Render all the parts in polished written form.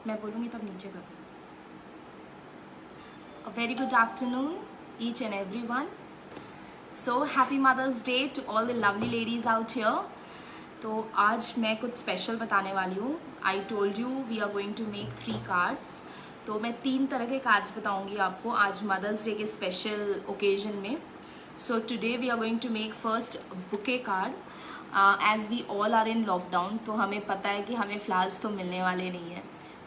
मैं बोलूँगी तब नीचे करो. A very good afternoon, each and everyone. So happy Mother's Day to all the lovely ladies out here. तो आज मैं कुछ स्पेशल बताने वाली हूँ. I told you we are going to make 3 cards. तो मैं 3 तरह के कार्ड्स बताऊँगी आपको आज मदर्स डे के स्पेशल ओकेजन में. So today we are going to make first bouquet card. As we all are in lockdown, तो हमें पता है कि हमें flowers तो मिलने वाले नहीं हैं.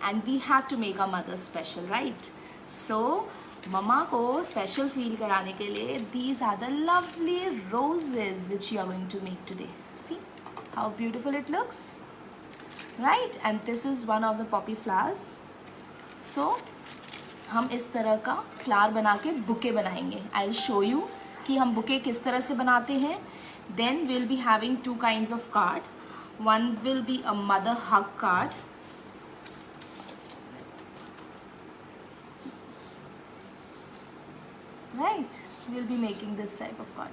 And we have to make our mother special, right? So mama को स्पेशल फील कराने के लिए these are the lovely roses which you are going to make today. See how beautiful it looks, right? And this is one of the poppy flowers. So हम इस तरह का flower बना के बुके बनाएंगे. I'll show you कि हम bouquet किस तरह से बनाते हैं. Then we'll be having 2 kinds of card. One will be a mother hug card. Right, we'll be making this type of card.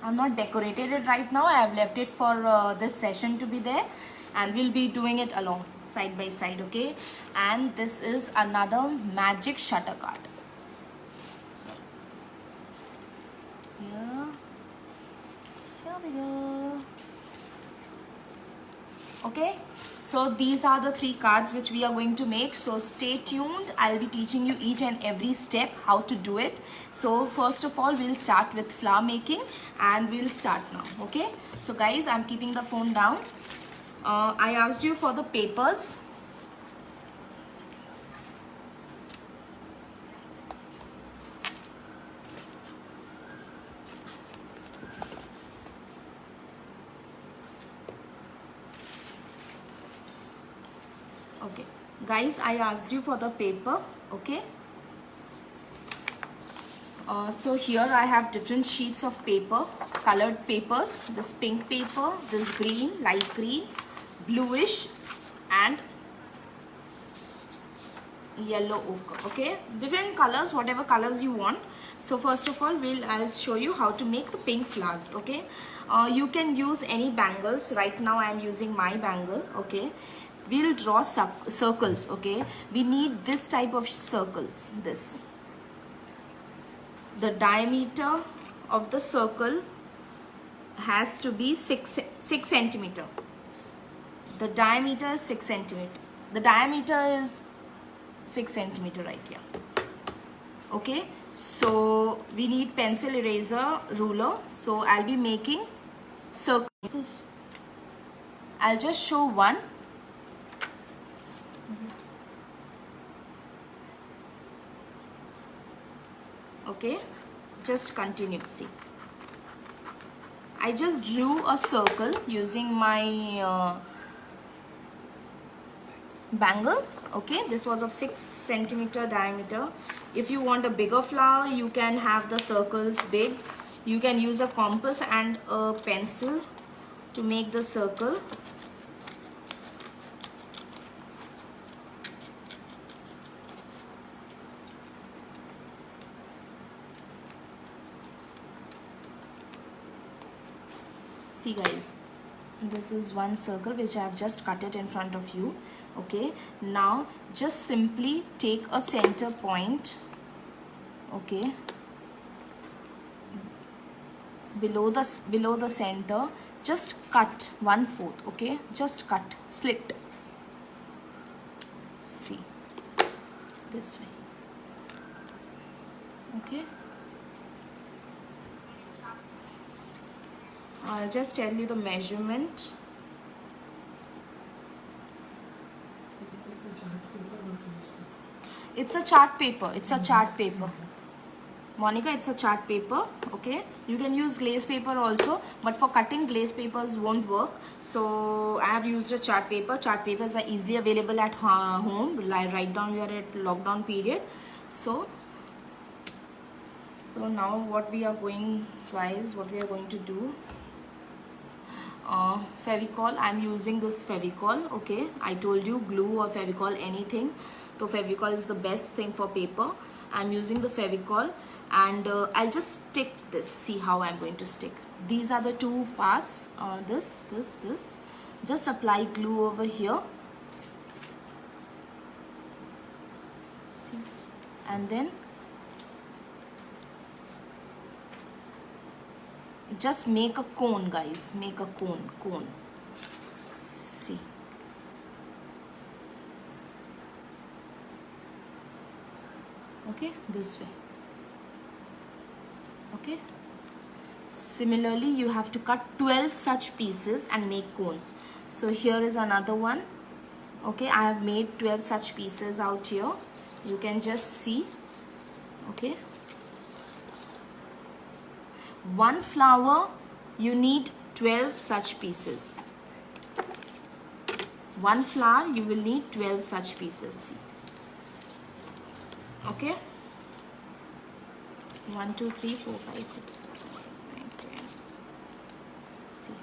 I'm not decorated it right now. I have left it for this session to be there, and we'll be doing it along side by side, okay? And this is another magic shutter card. So here we go. Okay, so these are the 3 cards which we are going to make. So stay tuned. I'll be teaching you each and every step how to do it. So first of all, we'll start with flower making, and we'll start now. Okay, so guys, I'm keeping the phone down. I asked you for the papers. Okay, guys, I asked you for the paper. Okay, so here I have different sheets of paper, colored papers. This pink paper, this green, light green, bluish, and yellow ochre. Okay, different colors, whatever colors you want. So first of all, I'll show you how to make the pink flowers. Okay, you can use any bangles. Right now I am using my bangle. Okay, we'll draw circles. Okay, we need this type of circles. This, the diameter of the circle has to be 6 centimeter. The diameter is 6 centimeter. The diameter is 6 centimeter right here. Okay, so we need pencil, eraser, ruler. So I'll be making circles. I'll just show one. Okay, just continue. See, I just drew a circle using my bangle. Okay, this was of 6 centimeter diameter. If you want a bigger flower, you can have the circles big. You can use a compass and a pencil to make the circle. See guys, this is one circle which I have just cut it in front of you. Okay, now just simply take a center point. Okay, below the center, just cut 1/4. Okay, just cut, slit. See, this way. Okay, I'll just tell you the measurement. It's a chart paper. It's a chart paper. Monica, it's a chart paper. Okay, you can use glaze paper also, but for cutting, glaze papers won't work. So I have used a chart paper. Chart papers are easily available at home. Right now we are at lockdown period. So now what we are going, guys, what we are going to do, Fevicol. I'm using this Fevicol. Okay, I told you glue or Fevicol, anything. So Fevicol is the best thing for paper. I'm using the Fevicol, and I'll just stick this. See how I'm going to stick. These are the 2 parts. This. Just apply glue over here. and then just make a cone, guys. Make a cone. See. Okay, this way. Okay. Similarly, you have to cut 12 such pieces and make cones. So here is another one. Okay, I have made 12 such pieces out here. You can just see. Okay. One flower, you need 12 such pieces. One flower, you will need 12 such pieces. Okay. 1, 2, 3, 4, 5, 6, 9, 10. See.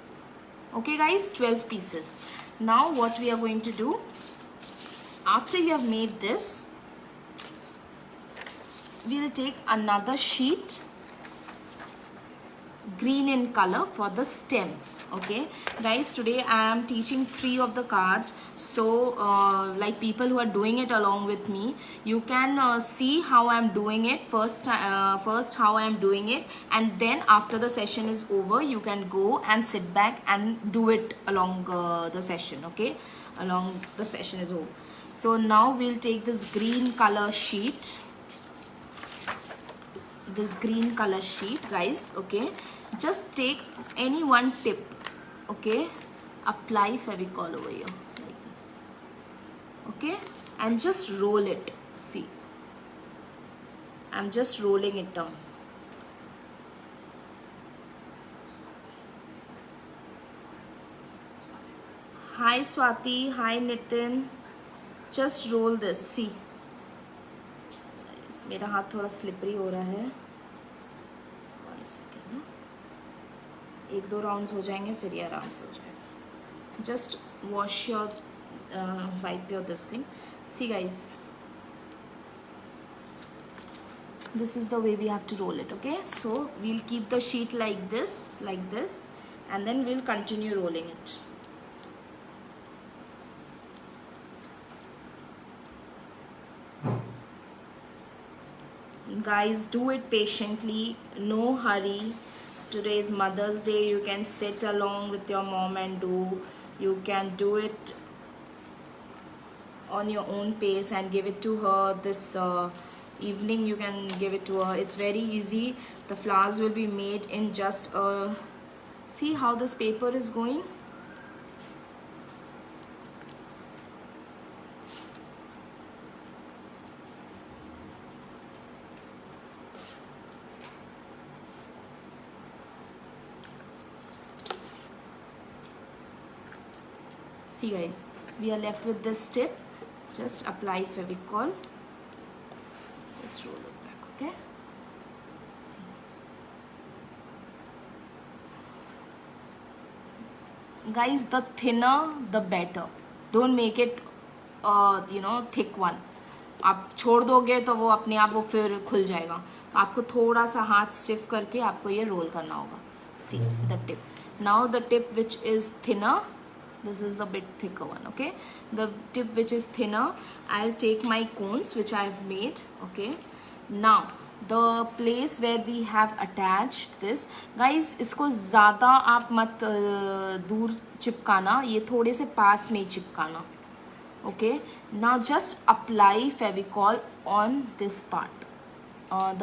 Okay, guys, 12 pieces. Now, what we are going to do, after you have made this, we will take another sheet, green in color, for the stem. Okay, guys, today I am teaching 3 of the cards. So like people who are doing it along with me, you can see how I am doing it first how I am doing it, and then after the session is over, you can go and sit back and do it along the session. Okay, along the session is over. So now we'll take this green color sheet, guys. Okay, just take any one tip. Okay, apply Fevicol over here like this. Okay, and just roll it. See, I'm just rolling it down. Hi Swati, hi Nitin. Just roll this. See, मेरा हाथ थोड़ा slippery हो रहा है. 1 second. 1-2 rounds हो जाएंगे, फिर ये आराम से हो जाएगा. Just wash your wipe your this thing. See guys, this is the way we have to roll it. Okay, so we'll keep the sheet like this, and then we'll continue rolling it. Guys, do it patiently, no hurry. Today is Mother's Day. You can sit along with your mom and do. You can do it on your own pace and give it to her. This evening you can give it to her. It's very easy. The flowers will be made in just a... See how this paper is going? See guys, we are left with this tip. Just apply Fevicol. Just roll it back, okay? See. Guys, the thinner the better. Don't make it thick one. आप छोड़ दोगे तो वो अपने आप वो फिर खुल जाएगा. तो आपको थोड़ा सा हाथ स्टिफ करके आपको ये रोल करना होगा. See the tip. Now the tip which is thinner. This is a bit thicker one. Okay, the tip which is thinner, I'll take my cones which I have made. Okay, now the place where we have attached this, guys, इसको ज़्यादा आप मत दूर चिपकाना, ये थोड़े से पास में ही चिपकाना. Okay, now just apply Fevicol on this part,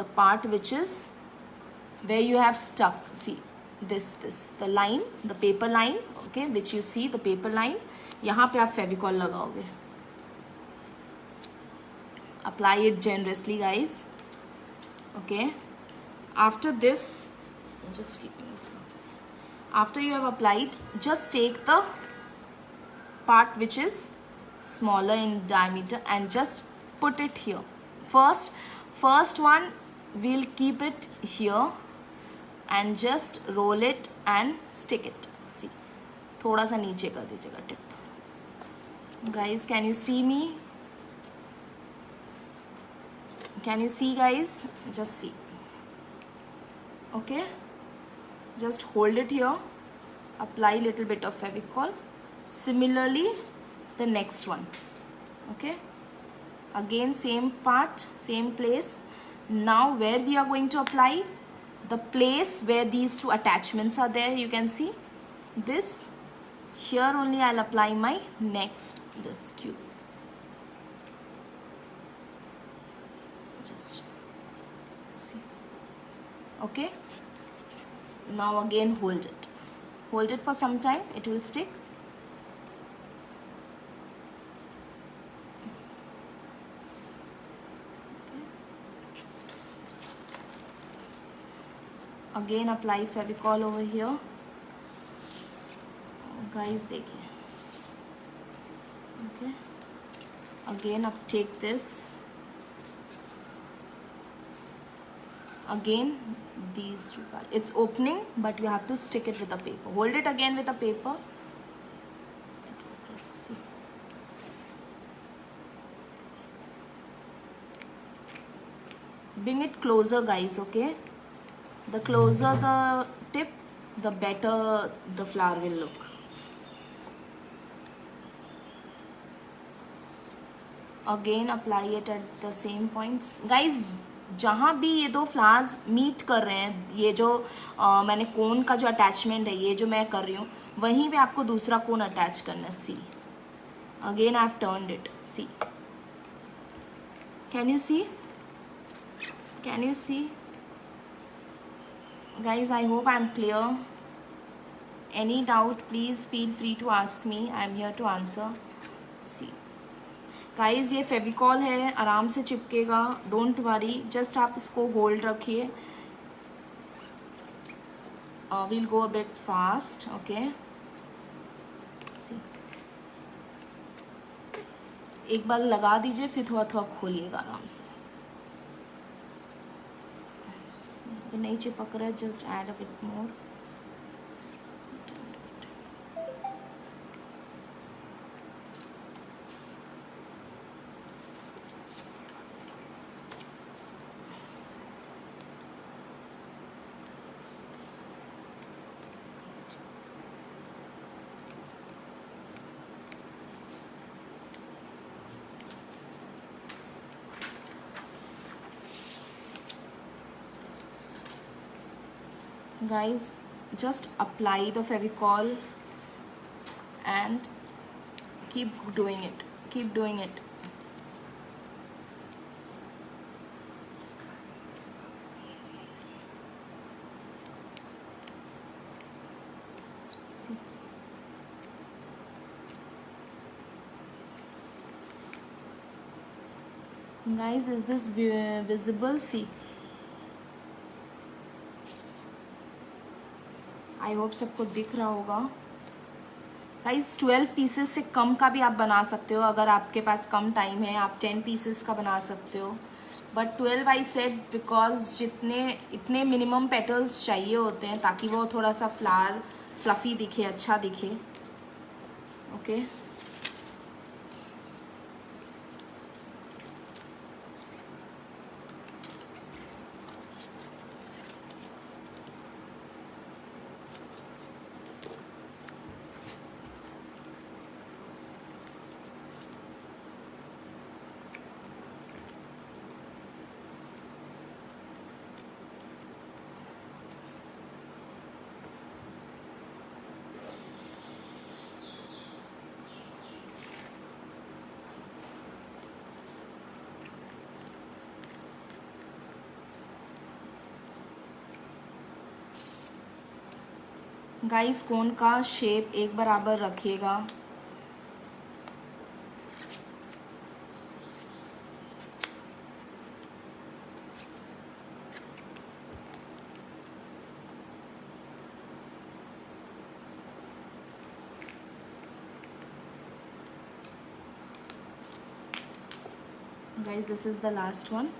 the part which is where you have stuck. See this the line, the paper line. Okay, which you see the paper line, यहाँ पे आप फेविकॉल लगाओगे. Apply it generously, guys. Okay, after this, I'm just keeping this one. After you have applied, just take the part which is smaller in diameter and just put it here. First one, we'll keep it here and just roll it and stick it. See, थोड़ा सा नीचे कर दीजिएगा tip. Guys, can you see me? Can you see, guys? Just see. Okay, just hold it here, apply little bit of Fevicol. Similarly the next one. Okay, again same part, same place. Now where we are going to apply, the place where these two attachments are there, you can see this, here only I'll apply my next this cube. Just see. Okay, now again hold it for some time, it will stick. Again apply Fevicol over here. Guys देखिए. Okay. Again up take this. Again these two parts. It's opening, but you have to stick it with the paper. Hold it again with the paper. Let's see. Bring it closer, guys. Okay. The closer the tip, the better the flower will look. Again apply it at the same points. Guys, जहाँ भी ये दो flowers meet कर रहे हैं, ये जो मैंने कोन का जो अटैचमेंट है, ये जो मैं कर रही हूँ, वहीं पे आपको दूसरा कोन अटैच करना है. See, again I have turned it. See, can you see? Can you see? Guys, I hope I'm clear. Any doubt, please feel free to ask me. I'm here to answer. See, guys, ये फेविकॉल है, आराम से चिपकेगा. Don't worry, just आप इसको hold रखिए. We'll go a bit fast. Okay. See, एक बार लगा दीजिए, फिर थोड़ा थोड़ा खोलिएगा आराम से. नहीं चिपक रहा है, just add a bit more. Guys, just apply the Fevicol and keep doing it. Keep doing it. See. Guys, is this visible? See. I hope सबको दिख रहा होगा. गाइस, 12 पीसेस से कम का भी आप बना सकते हो. अगर आपके पास कम टाइम है, आप 10 पीसेस का बना सकते हो. बट 12 आई सेड बिकॉज इतने मिनिमम पेटल्स चाहिए होते हैं ताकि वो थोड़ा सा फ्लावर फ्लफ़ी दिखे, अच्छा दिखे. ओके. गाइस, कोन का शेप एक बराबर रखिएगा. Guys, this is the last one.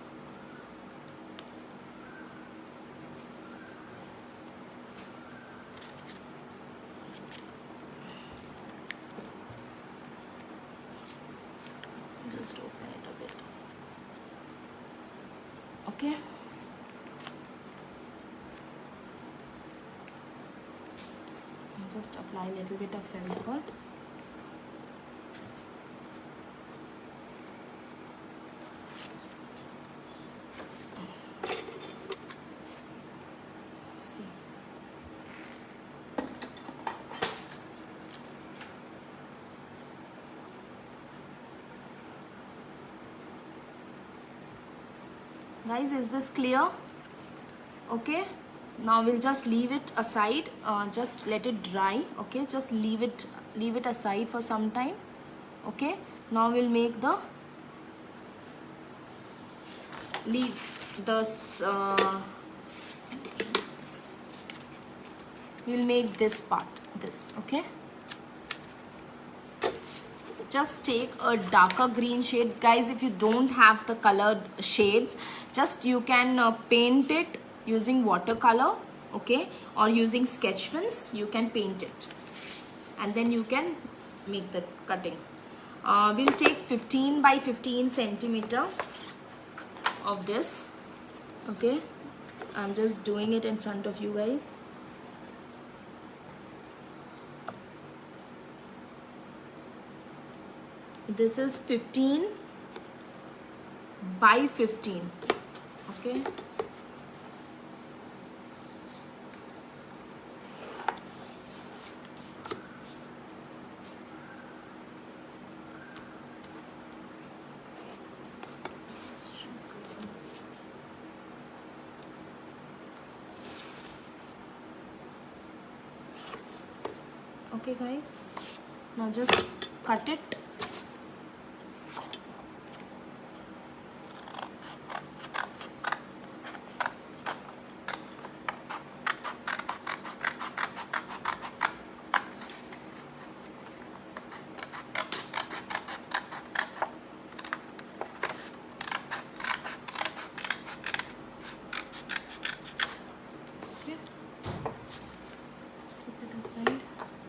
Just open it a bit. Okay. Just apply a little bit of Fevicol. Guys, is this clear? Okay, now we'll just leave it aside, just let it dry. Okay, just leave it aside for some time. Okay, now we'll make the leaves, we'll make this part, this. Okay, just take a darker green shade. Guys, if you don't have the colored shades, just you can paint it using watercolor, okay, or using sketch pens. You can paint it and then you can make the cuttings. We'll take 15 by 15 centimeter of this. Okay, I'm just doing it in front of you guys. This is 15 by 15. Okay, okay guys, now just cut it.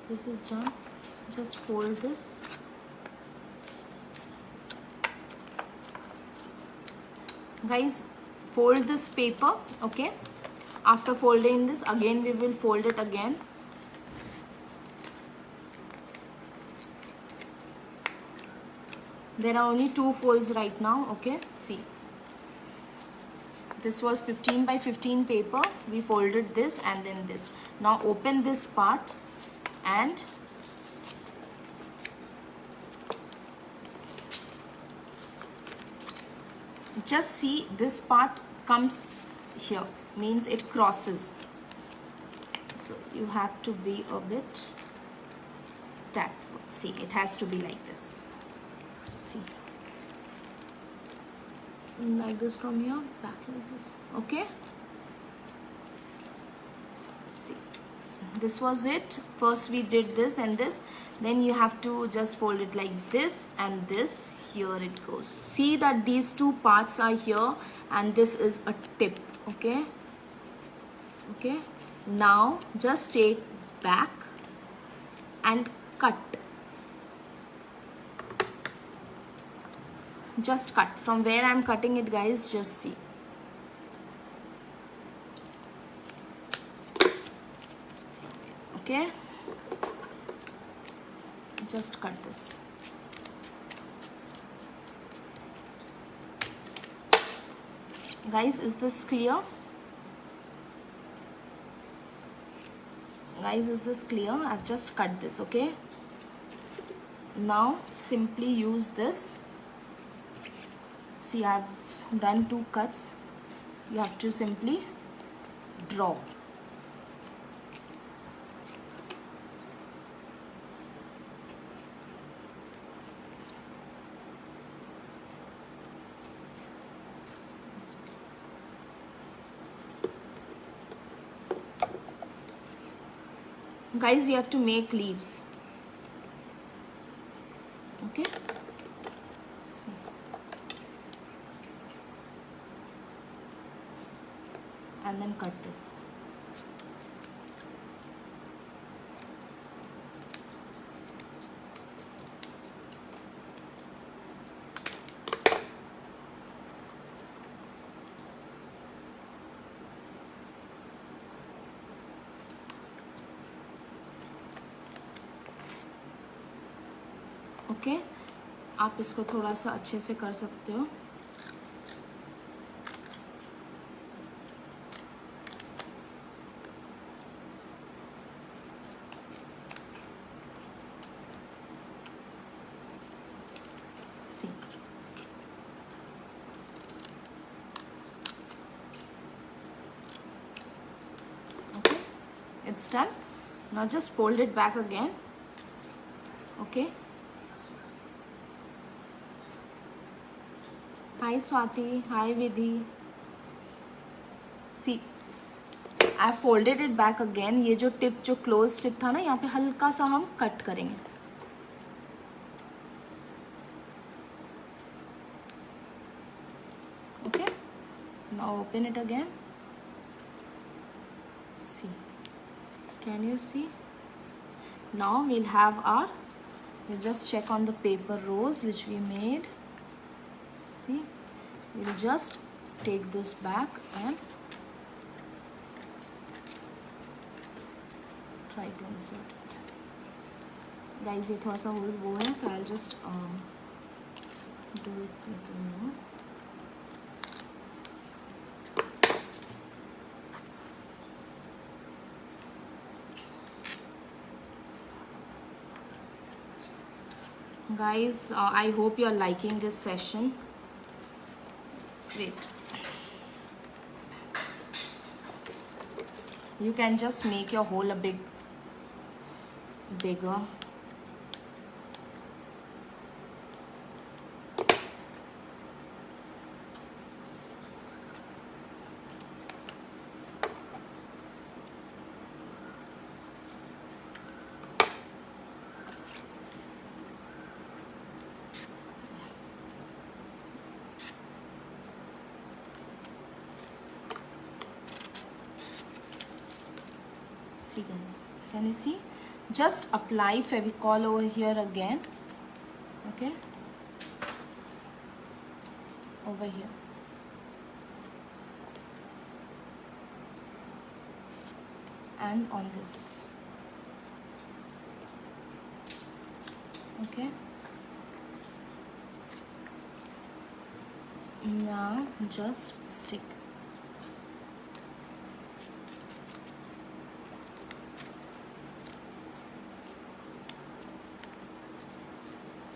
This is done. Just fold this. Guys, fold this paper. Okay, after folding this, again we will fold it again. There are only 2 folds right now. Okay, see, this was 15 by 15 paper. We folded this and then this. Now open this part and just see, this part comes here, means it crosses, so you have to be a bit tactful. See, it has to be like this. See, like this from here, back like this. Okay, see, this was it. First we did this, then this, then you have to just fold it like this and this. Here it goes. See that these 2 parts are here and this is a tip. Okay, okay, now just take back and cut. Just cut from where I'm cutting it, guys. Just see. Okay, just cut this. Guys, is this clear? Guys, is this clear? I've just cut this. Okay, now simply use this. See, I've done 2 cuts. You have to simply draw. Guys, you have to make leaves. Okay, see. And then cut this. Okay, आप इसको थोड़ा सा अच्छे से कर सकते हो. See, it's done. Now just fold it back again. Okay. Hi Swati. Hi Vidhi. See, I folded it back again. ये जो टिप, जो क्लोज टिप था ना, यहाँ पे हल्का सा हम कट करेंगे. Okay. Now open it again. See. Can you see? Now we'll have our. We'll just check on the paper rose which we made. See. We'll just take this back and try to insert it. Guys, ये थोड़ा सा वो है, तो I'll just do it little more. Guys, I hope you are liking this session. Wait. You can just make your hole a bigger. See guys, can you see? Just apply Fevicol over here again. Okay, over here. And on this. Okay. Now just stick.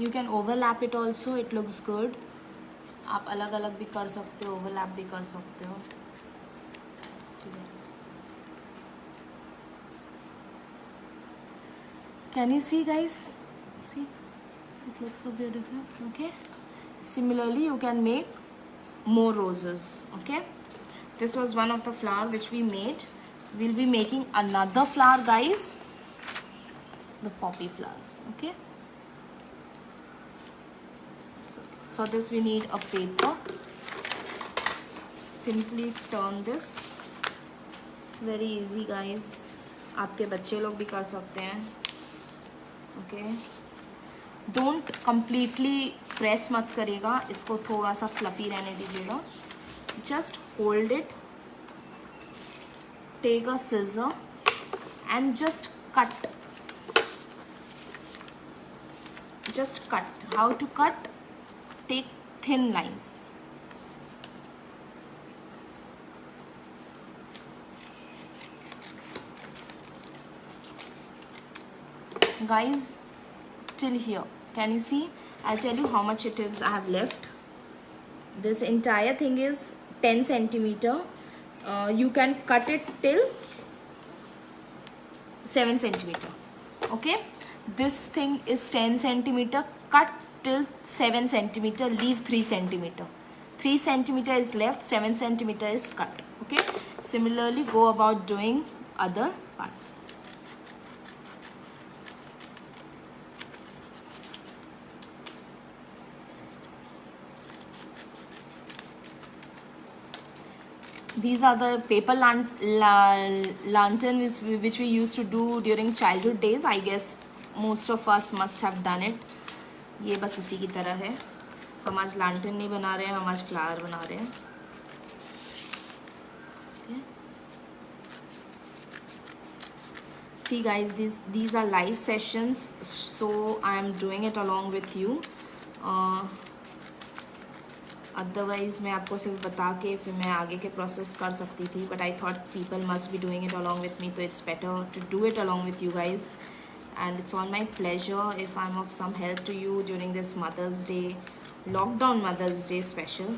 You can overlap it also, it looks good. आप अलग अलग भी कर सकते हो, overlap भी कर सकते हो. See guys. Can you see guys? See, it looks so beautiful. Okay. Similarly, you can make more roses. Okay. This was one of the flower which we made. We'll be making another flower, guys. The poppy flowers. Okay. For this we need a paper. Simply turn this. It's very easy guys. आपके बच्चे लोग भी कर सकते हैं. Okay. Don't completely press मत करिएगा. इसको थोड़ा सा fluffy रहने दीजिएगा. Just hold it. Take a scissor and just cut. Just cut. How to cut? Take thin lines. Guys, till here. Can you see? I'll tell you how much it is I have left. This entire thing is 10 centimeter. You can cut it till 7 centimeter. Okay? This thing is 10 centimeter. Cut till 7 centimeter, leave 3 centimeter. 3 centimeter is left, 7 centimeter is cut. Okay. Similarly, go about doing other parts. These are the paper lantern which we used to do during childhood days. I guess most of us must have done it. ये बस उसी की तरह है. हम आज lantern नहीं बना रहे हैं, हम आज फ्लावर बना रहे हैं. Okay. See guys, these are live sessions, so I am doing it along with you. Otherwise मैं आपको सिर्फ बता के फिर मैं आगे के प्रोसेस कर सकती थी, but I thought people must be doing it along with me, so it's better to do it along with you guys. And it's all my pleasure if I'm of some help to you during this Mother's Day, lockdown Mother's Day special.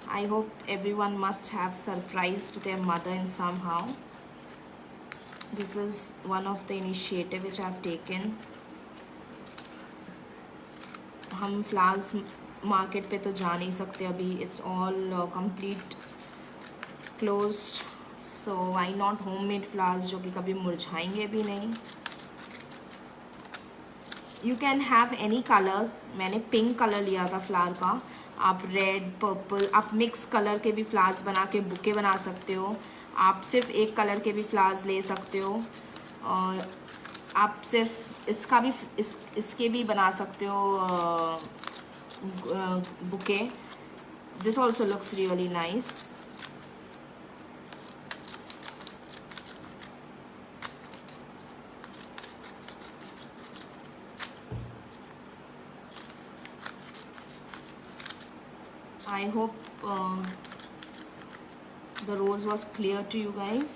I hope everyone must have surprised their mother in somehow. This is one of the initiative which I have taken. हम flowers market पे तो जा नहीं सकते अभी, it's all complete closed, so why not homemade flowers जो कि कभी मुरझाएंगे भी नहीं. You can have any colours. मैंने पिंक कलर लिया था फ्लावर का. आप रेड, पर्पल, आप मिक्स कलर के भी फ्लावर्स बना के बुके बना सकते हो. आप सिर्फ एक कलर के भी फ्लावर्स ले सकते हो. और आप सिर्फ इसका भी इसके भी बना सकते हो bouquet. This also looks really nice. I hope the rose was clear to you guys.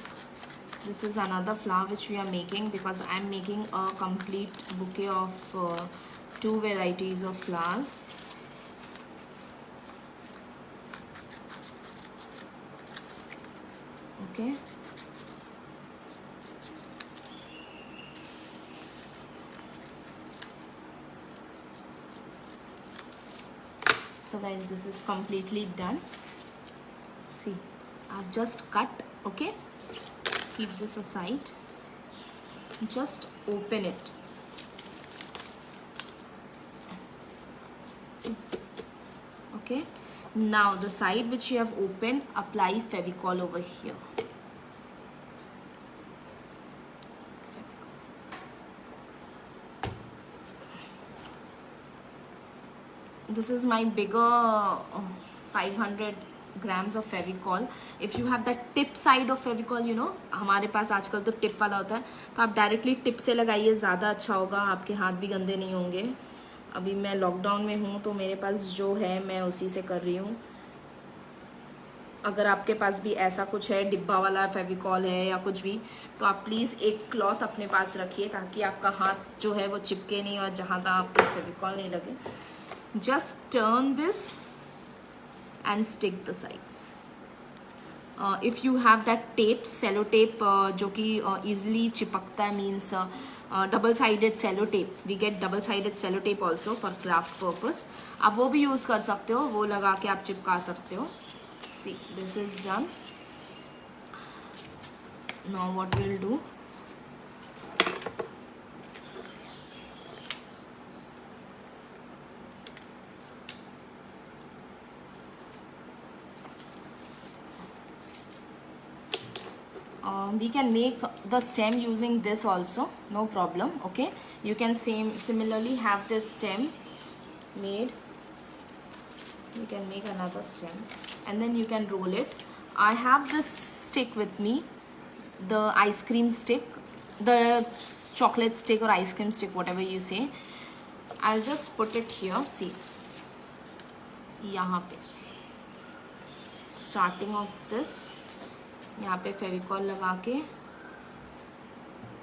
This is another flower which we are making because I am making a complete bouquet of 2 varieties of flowers. Okay. So guys, this is completely done. See, I've just cut. Okay, keep this aside. Just open it. See, okay. Now the side which you have opened, apply Fevicol over here. This is my bigger 500 grams of Fevicol. If you have that tip side of Fevicol, you know, हमारे पास आजकल तो tip वाला होता है, तो आप directly tip से लगाइए, ज़्यादा अच्छा होगा. आपके हाथ भी गंदे नहीं होंगे. अभी मैं लॉकडाउन में हूँ तो मेरे पास जो है मैं उसी से कर रही हूँ. अगर आपके पास भी ऐसा कुछ है, डिब्बा वाला फेविकॉल है या कुछ भी, तो आप प्लीज़ एक क्लॉथ अपने पास रखिए ताकि आपका हाथ जो है वो चिपके नहीं और जहाँ तहाँ आपको फेविकॉल नहीं लगे. Just turn this and stick the sides. If you have that tape, cello tape, जो कि easily चिपकता है, means double sided cello tape. We get double sided cello tape also for craft purpose. आप वो भी यूज़ कर सकते हो, वो लगा के आप चिपका सकते हो. See, this is done. Now what we'll do, we can make the stem using this also, no problem. Okay, you can similarly have this stem made. You can make another stem and then you can roll it. I have this stick with me, the ice cream stick, the chocolate stick or ice cream stick, whatever you say. I'll just put it here. See, यहाँ पे starting of this, यहाँ पे फेविकॉल लगा के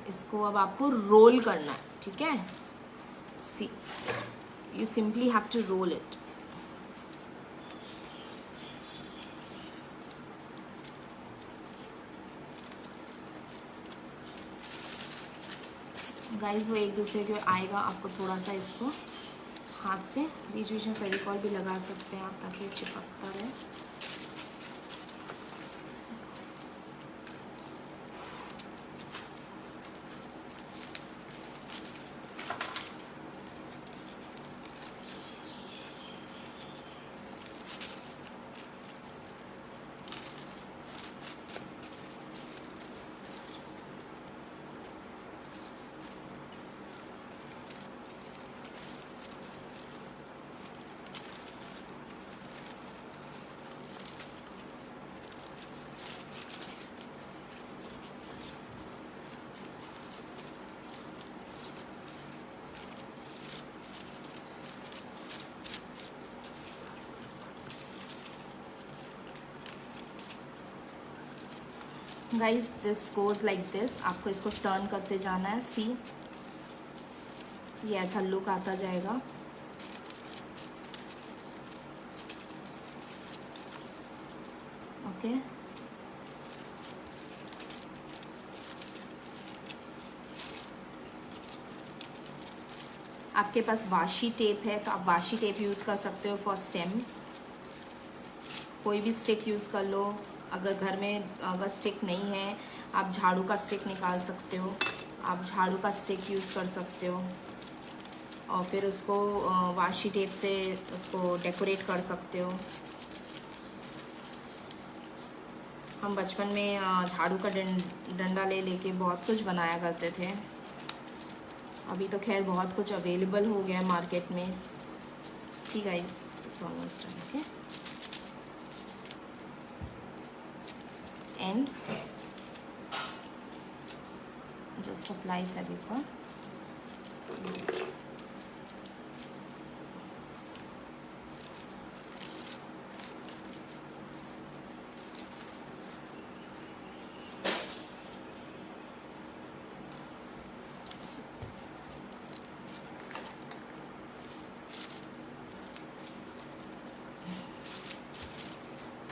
इसको अब आपको role करना है. ठीक है, see, you simply have to roll it. Guys वो एक दूसरे के आएगा. आपको थोड़ा सा इसको हाथ से बीच बीच में फेविकॉल भी लगा सकते हैं आप ताकि चिपकता रहे. Guys this goes like this. आपको इसको टर्न करते जाना है. सी, ये ऐसा लुक आता जाएगा. ओके, आपके पास वाशी टेप है तो आप वाशी टेप यूज़ कर सकते हो फॉर स्टेम। कोई भी स्टिक यूज़ कर लो। अगर घर में अगर स्टिक नहीं है, आप झाड़ू का स्टिक निकाल सकते हो, आप झाड़ू का स्टिक यूज़ कर सकते हो और फिर उसको वाशी टेप से उसको डेकोरेट कर सकते हो। हम बचपन में झाड़ू का डंडा ले लेके बहुत कुछ बनाया करते थे। अभी तो खैर बहुत कुछ अवेलेबल हो गया है मार्केट में। See guys, it's almost done. Okay, and just apply Fevicol.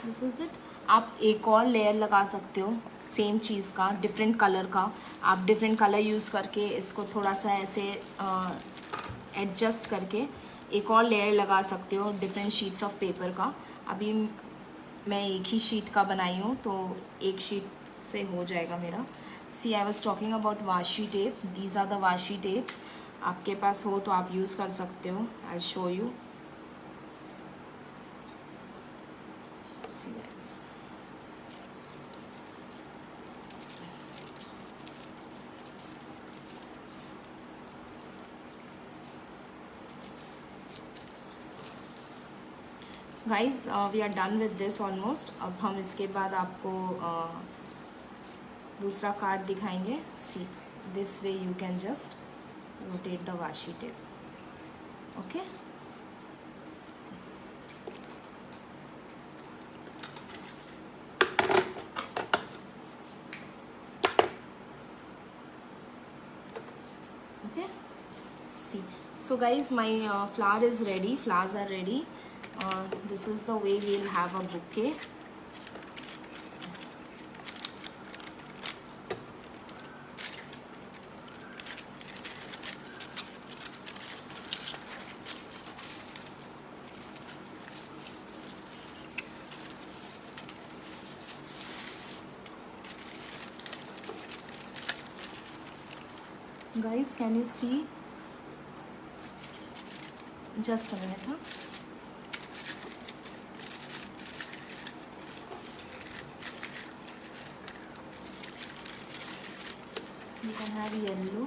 This is it. आप एक और लेयर लगा सकते हो सेम चीज़ का, डिफरेंट कलर का। आप डिफरेंट कलर यूज़ करके इसको थोड़ा सा ऐसे एडजस्ट करके एक और लेयर लगा सकते हो डिफरेंट शीट्स ऑफ पेपर का। अभी मैं एक ही शीट का बनाई हूँ तो एक शीट से हो जाएगा मेरा। See, I was talking about washi tape. These are the washi tape. आपके पास हो तो आप यूज़ कर सकते हो। I show you. Guys, we are done with this almost. अब हम इसके बाद आपको दूसरा कार्ड दिखाएंगे। See, this way you can just rotate the washi tape. Okay, okay, see, so guys, my flower is ready, flowers are ready. This is the way we'll have a bouquet. Guys, can you see? Just a minute, huh? You can have yellow.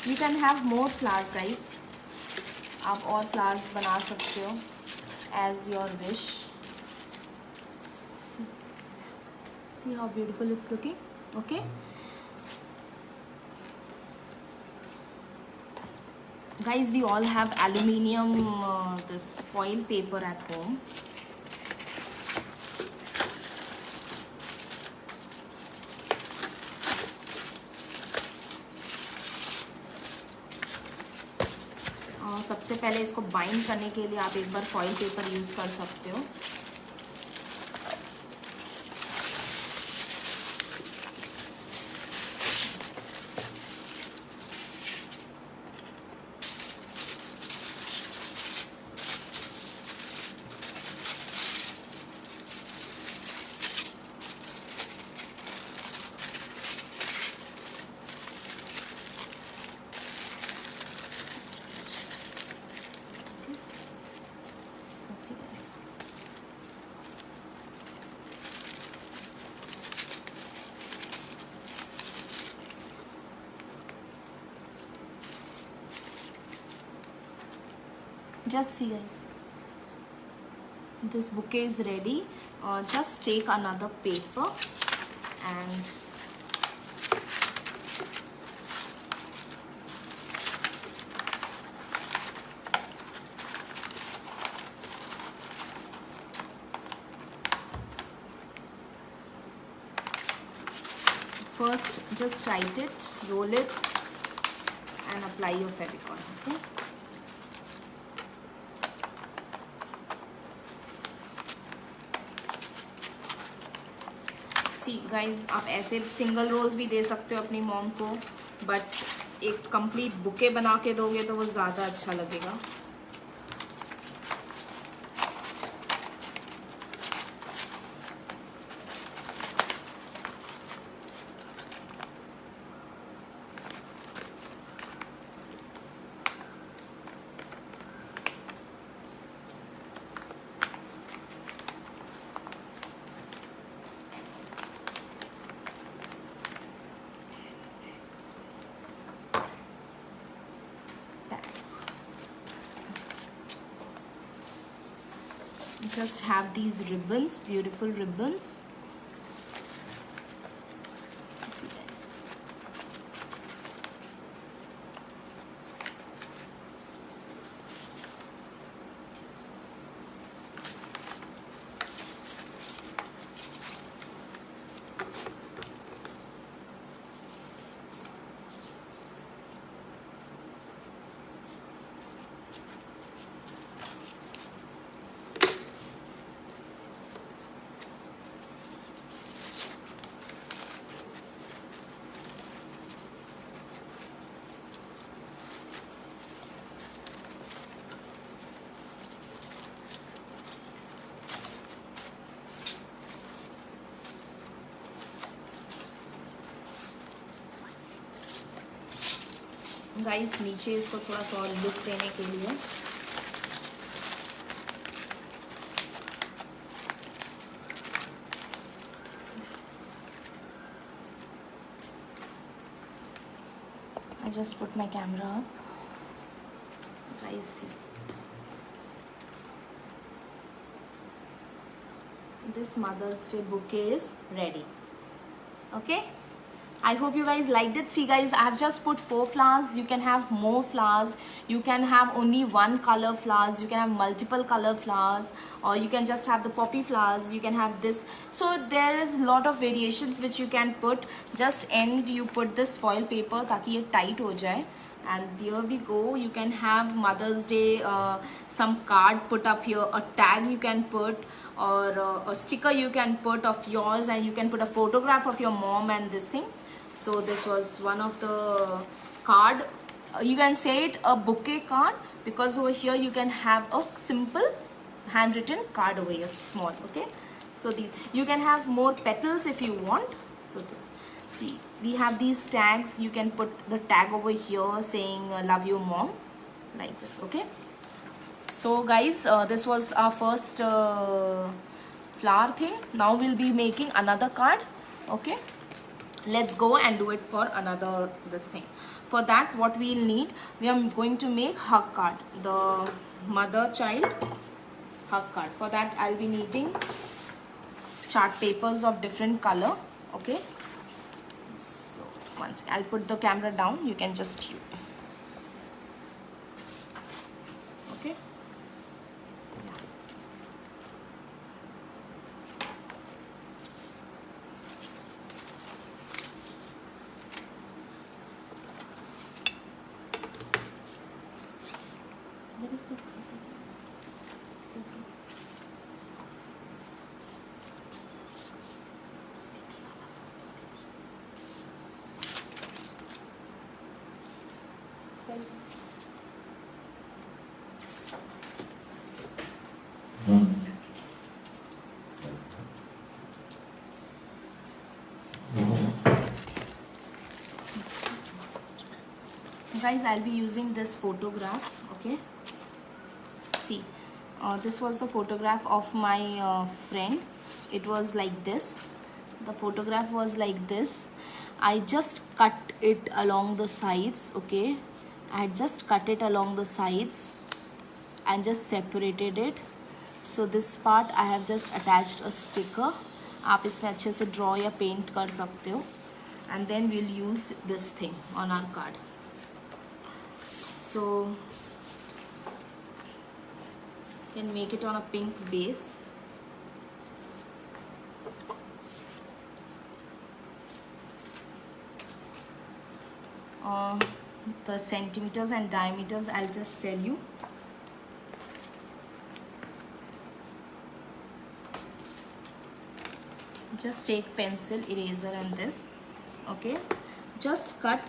You can have more flowers, guys. आप और flowers बना सकते हो as your wish. See how beautiful it's looking. Okay. Guys, we all have aluminium this foil paper at home. सबसे पहले इसको bind करने के लिए आप एक बार फॉइल पेपर यूज़ कर सकते हो। Just see, guys, this bouquet is ready. Just take another paper and first just write it, roll it and apply your Fevicol. Okay. See guys, आप ऐसे सिंगल रोज़ भी दे सकते हो अपनी मॉम को, बट एक कंप्लीट बुके बना के दोगे तो वो ज़्यादा अच्छा लगेगा। Just have these ribbons, beautiful ribbons. See guys. Guys नीचे इसको थोड़ा सा और लुक देने के लिए I just put my camera up. Guys, see. This Mother's Day bouquet is ready. Okay? I hope you guys liked it. See guys, I have just put 4 flowers. You can have more flowers. You can have only one color flowers. You can have multiple color flowers, or you can just have the poppy flowers. You can have this. So there is a lot of variations which you can put. Just end you put this foil paper ताकि ये tight हो जाए. And there we go. You can have Mother's Day some card put up here, a tag you can put, or a sticker you can put of yours, and you can put a photograph of your mom and this thing. So this was one of the card. You can say it a bouquet card, because over here you can have a simple handwritten card over here, small. Okay, so these you can have more petals if you want. So this, see, we have these tags. You can put the tag over here saying love you mom, like this. Okay, so guys, this was our first flower thing. Now we'll be making another card. Okay, let's go and do it for another this thing. For that, what we'll need, we are going to make hug card, the mother child hug card. For that, I'll be needing chart papers of different color. Okay, so once I'll put the camera down, you can just use. Okay, where is the guys, I'll be using this photograph. Okay, see, this was the photograph of my friend. It was like this. The photograph was like this. I just cut it along the sides. Okay, I had just cut it along the sides and just separated it. So this part I have just attached a sticker. आप इसमें अच्छे से draw या paint कर सकते हो. And then we'll use this thing on our card. So you can make it on a pink base. The centimeters and diameters I'll just tell you. Just take pencil, eraser and this. Okay, just cut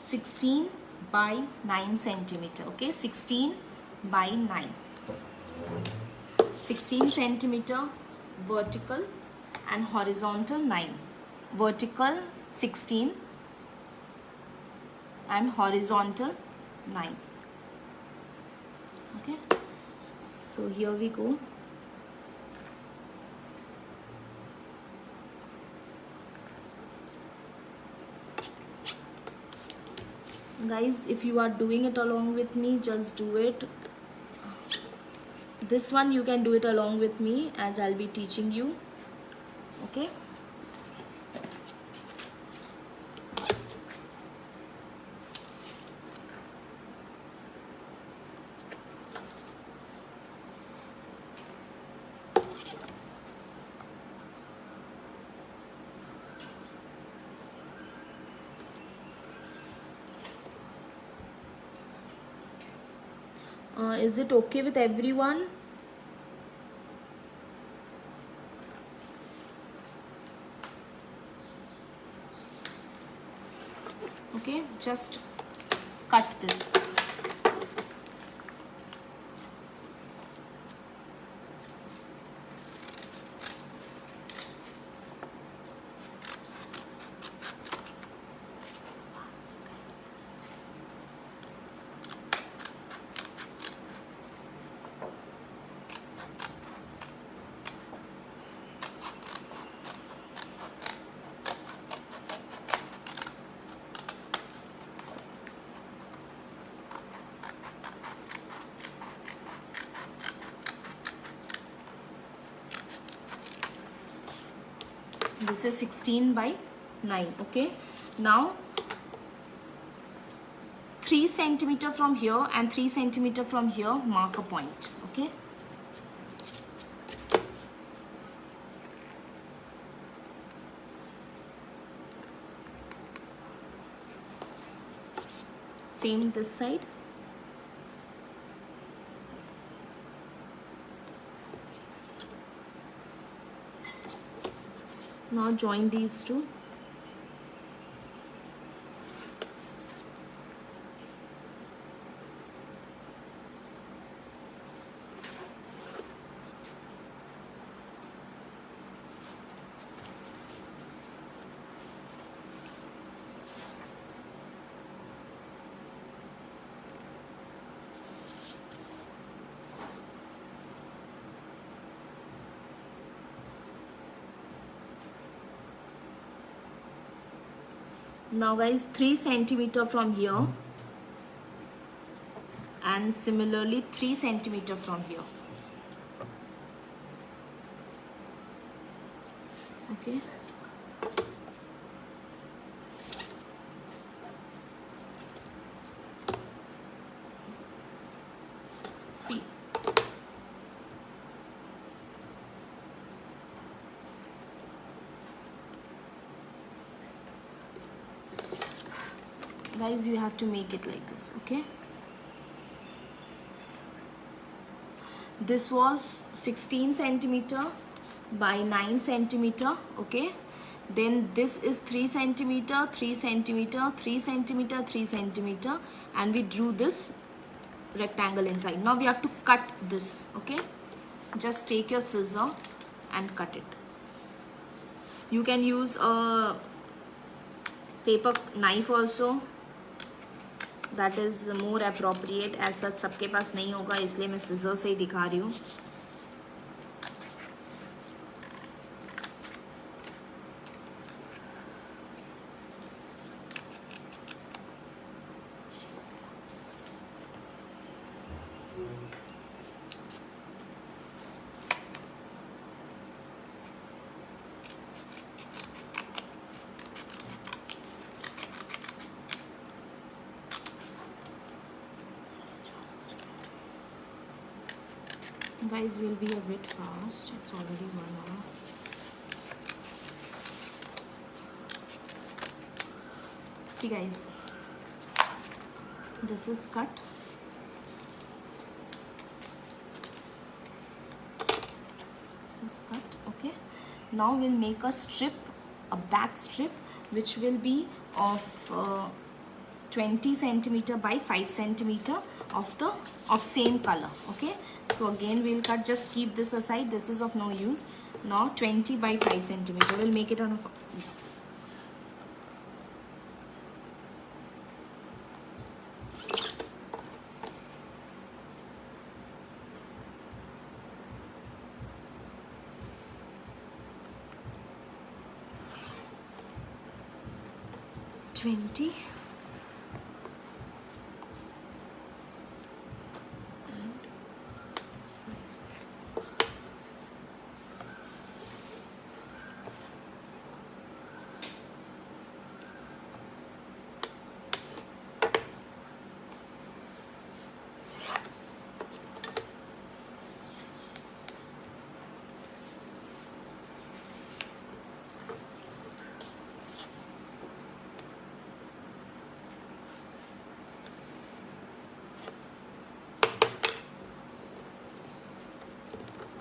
16 by 9 centimeter. Okay, 16 by 9. 16 centimeter vertical and horizontal 9. Vertical 16 and horizontal 9. Okay, so here we go. Guys, if you are doing it along with me, just do it. This one you can do it along with me as I'll be teaching you. Okay. Is it okay with everyone? Okay, just cut this. This is 16 by 9. Okay, now 3 centimeter from here and 3 centimeter from here, mark a point. Okay, same this side. Now join these two. Now guys, 3 centimeter from here and similarly 3 centimeter from here. Okay, see, guys, you have to make it like this. Okay, this was 16 centimeter by 9 centimeter. Okay, then this is 3 centimeter, 3 centimeter, 3 centimeter, 3 centimeter, and we drew this rectangle inside. Now we have to cut this. Okay, just take your scissor and cut it. You can use a paper knife also, that is more appropriate. as such सबके पास नहीं होगा, इसलिए मैं scissor से ही दिखा रही हूँ. Guys, will be a bit fast. It's already 1 hour. See guys, this is cut. This is cut. Okay, now we'll make a strip, a back strip, which will be of 20 centimeter by 5 centimeter of same color. Okay, so again we'll cut, just keep this aside, this is of no use. Now 20 by 5 centimeter, we'll make it on a 20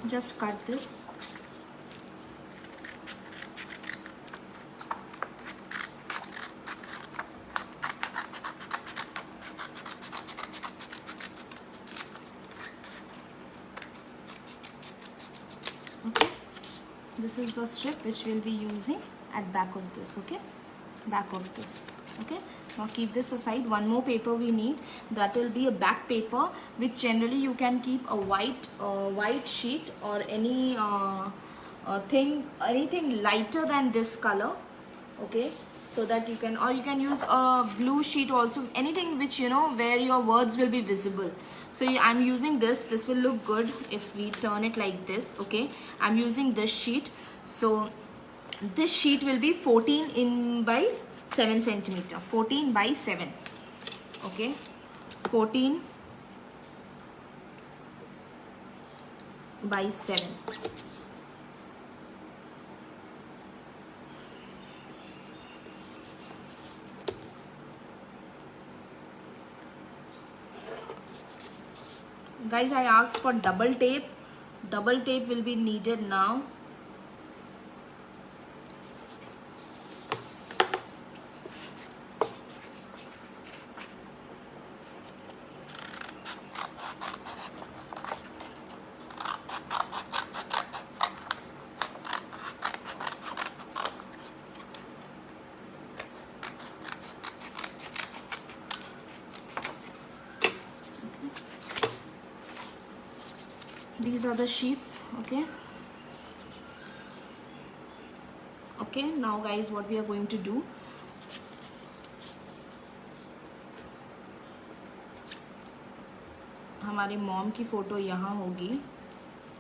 just cut this. Okay, this is the strip which we'll be using at back of this. Okay, back of this. Okay, now keep this aside. One more paper we need, that will be a back paper, which generally you can keep a white sheet or any anything lighter than this color. Okay, so that you can, or you can use a blue sheet also, anything which you know where your words will be visible. So I'm using this will look good if we turn it like this. Okay, I'm using this sheet. So this sheet will be 14 in by 7 centimeter, 14 by 7. Okay, 14 by 7. Guys, I asked for double tape. Double tape will be needed now. These are the sheets. Okay, now guys, what we are going to do, हमारी mom की photo यहाँ होगी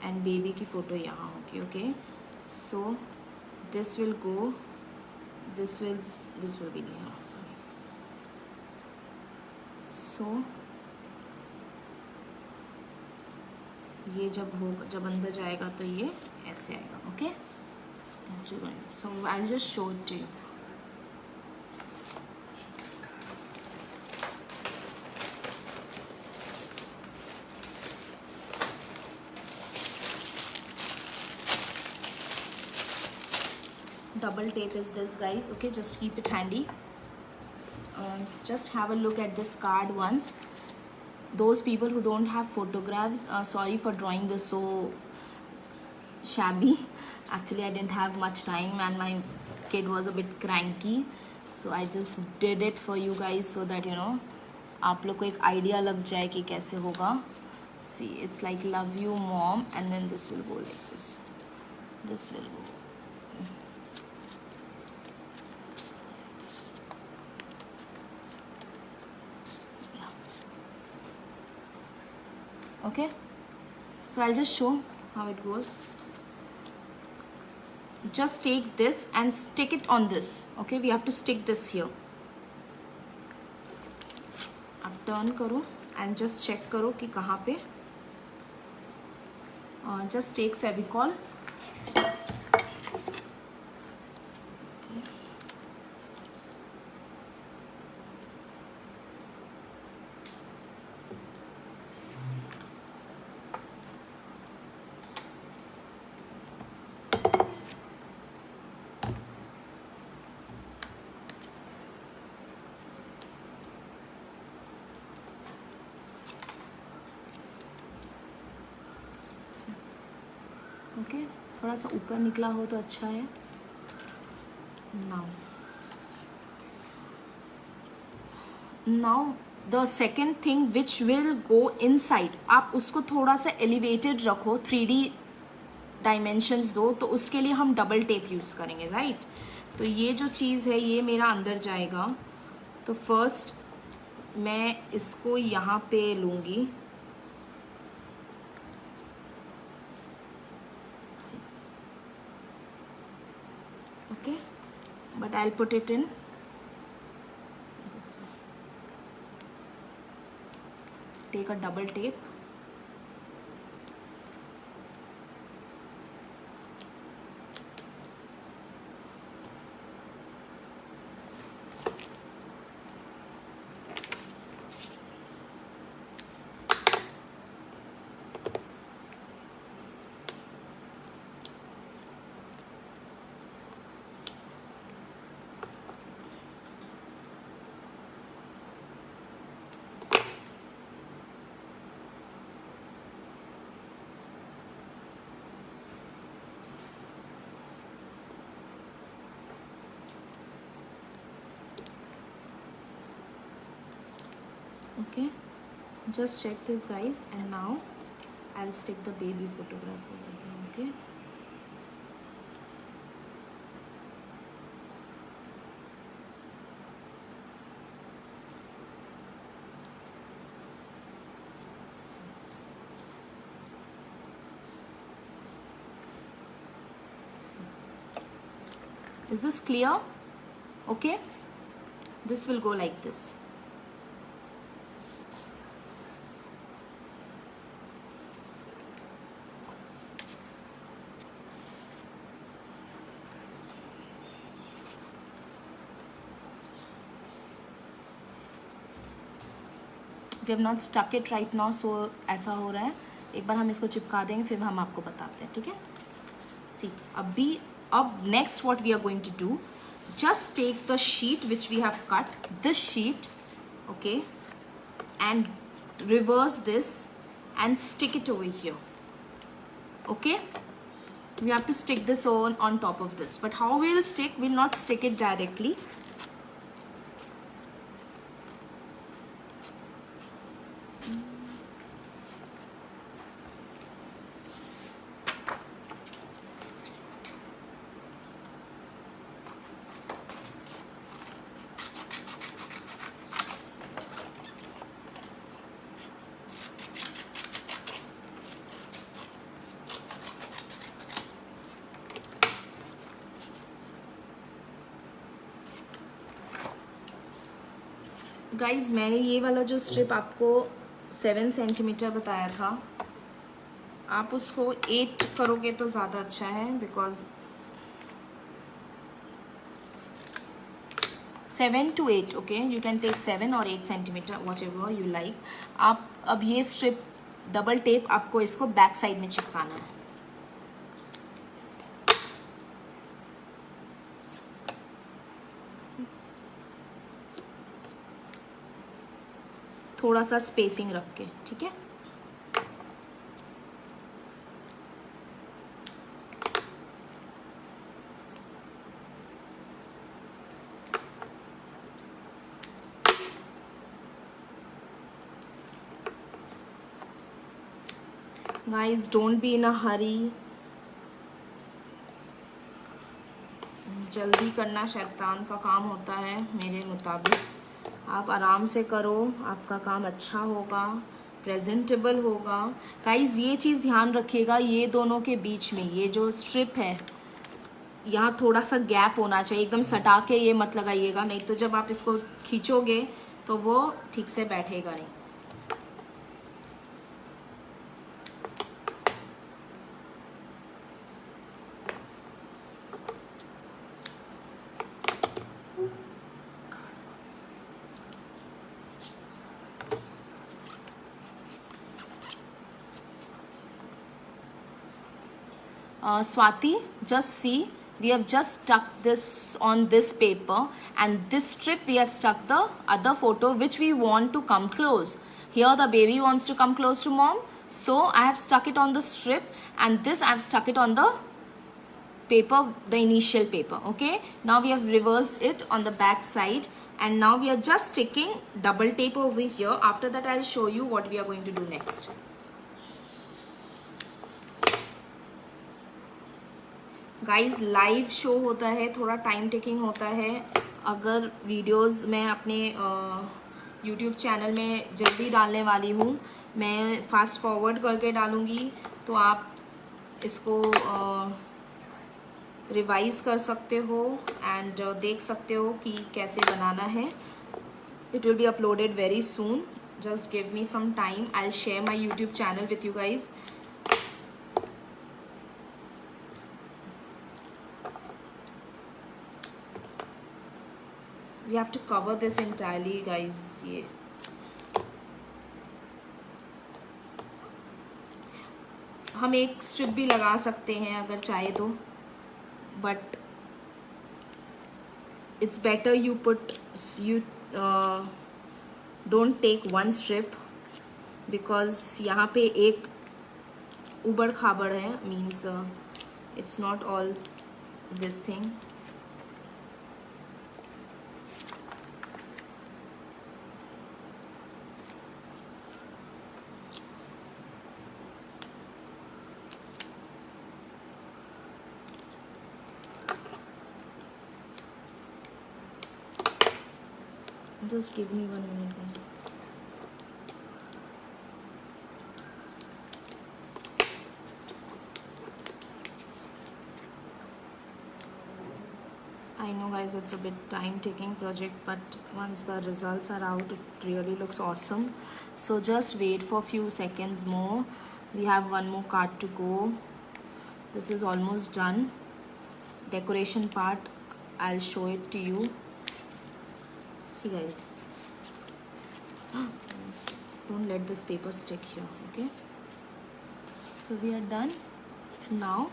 and baby की photo यहाँ होगी. Okay, so this will go, this will be यहाँ. Sorry. So ये जब अंदर जाएगा तो ये ऐसे आएगा. Okay, so I will just show it to you. Double tape is this, guys. Okay, just keep it handy. Just have a look at this card once. Those people who don't have photographs, sorry for drawing this so shabby. Actually, I didn't have much time and my kid was a bit cranky, so I just did it for you guys so that you know आप लोग को एक idea लग जाए कि कैसे होगा. See, it's like love you mom, and then this will go like this. This will go. Okay, so I'll just show how it goes. Just take this and stick it on this. Okay, we have to stick this here. आप turn करो and just check करो कि कहाँ पे. Just take Fevicol. Okay, थोड़ा सा ऊपर निकला हो तो अच्छा है. Now the second thing which will go inside, आप उसको थोड़ा सा एलिवेटेड रखो, 3D डायमेंशंस दो, तो उसके लिए हम डबल टेप यूज़ करेंगे, राइट? तो ये जो चीज़ है ये मेरा अंदर जाएगा. तो फर्स्ट मैं इसको यहाँ पे लूँगी, okay, but I will put it in this way. Take a double tape. Okay, just check this guys, and now I'll stick the baby photograph over here. Okay, is this clear? Okay, this will go like this. We have not stuck it right now, so ऐसा हो रहा है. एक बार हम इसको चिपका देंगे, फिर हम आपको बताते हैं, ठीक है? सी, अब next what we are going to do, just take the sheet which we have cut, this sheet, okay, and reverse this and stick it over here. Okay, we have to stick this on top of this, but how we will stick, we'll not stick it directly. Guys, मैंने ये वाला जो strip आपको 7 centimetre बताया था, आप उसको 8 करोगे तो ज़्यादा अच्छा है, because 7 to 8, okay, you can take 7 और 8 centimetre, whatever you like. आप अब ये स्ट्रिप डबल टेप आपको इसको बैक साइड में चिपकाना है. थोड़ा सा स्पेसिंग रख के, ठीक है? Guys, don't be in a hurry. जल्दी करना शैतान का काम होता है मेरे मुताबिक. आप आराम से करो, आपका काम अच्छा होगा, प्रेजेंटेबल होगा. गाइस, ये चीज़ ध्यान रखिएगा, ये दोनों के बीच में ये जो स्ट्रिप है, यहाँ थोड़ा सा गैप होना चाहिए. एकदम सटा के ये मत लगाइएगा, नहीं तो जब आप इसको खींचोगे तो वो ठीक से बैठेगा नहीं. Swati, just see, we have just stuck this on this paper, and this strip we have stuck the other photo which we want to come close. Here the baby wants to come close to mom, So I have stuck it on the strip, and this I have stuck it on the paper, the initial paper. Okay, now we have reversed it on the back side, and now we are just sticking double tape over here. After that I'll show you what we are going to do next. Guys live show होता है, थोड़ा time taking होता है. अगर videos मैं अपने YouTube channel में जल्दी डालने वाली हूँ, मैं फास्ट फॉरवर्ड करके डालूँगी, तो आप इसको रिवाइज कर सकते हो एंड देख सकते हो कि कैसे बनाना है. It will be uploaded very soon. Just give me some time. I will share my YouTube channel with you guys. We have to cover this entirely, guys. ये हम एक स्ट्रिप भी लगा सकते हैं अगर चाहे तो, but it's better you don't take one strip, because यहाँ पे एक उबड़ खाबड़ है, means it's not all this thing. Just give me 1 minute, guys. I know, guys, it's a bit time-taking project, but once the results are out, it really looks awesome. So just wait for a few seconds more. We have one more card to go. This is almost done. Decoration part, I'll show it to you. See, guys, don't let this paper stick here. Okay, so we are done. Now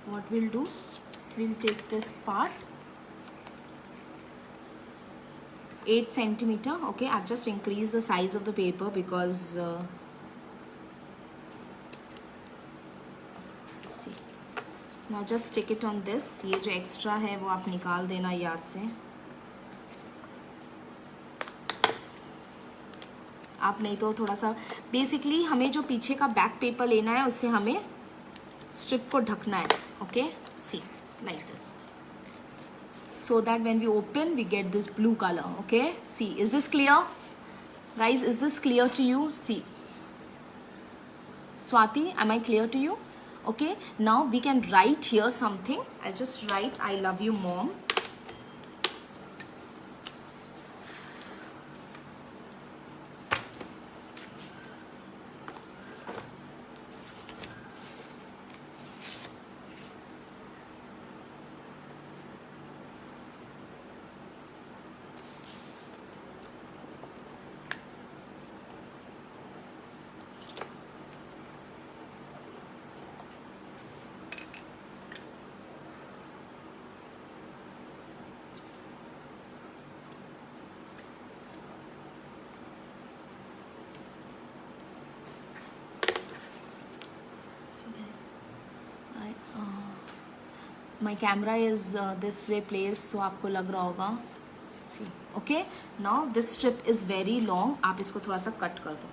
what we'll do, we'll take this part, 8 centimeter. Okay, I've just increased the size of the paper because see, now just stick it on this. ये जो extra है वो आप निकाल देना याद से. आप नहीं तो थोड़ा सा, बेसिकली हमें जो पीछे का बैक पेपर लेना है उससे हमें स्ट्रिप को ढकना है. Okay, see like this, so that when we open we get this blue colour. Okay, see, is this clear guys? Is this clear to you? See, Swati, am I clear to you? Okay, now we can write here something. I just write I love you mom. My camera is this way placed, so आपको लग रहा होगा. Okay, now this strip is very long. आप इसको थोड़ा सा cut कर दो.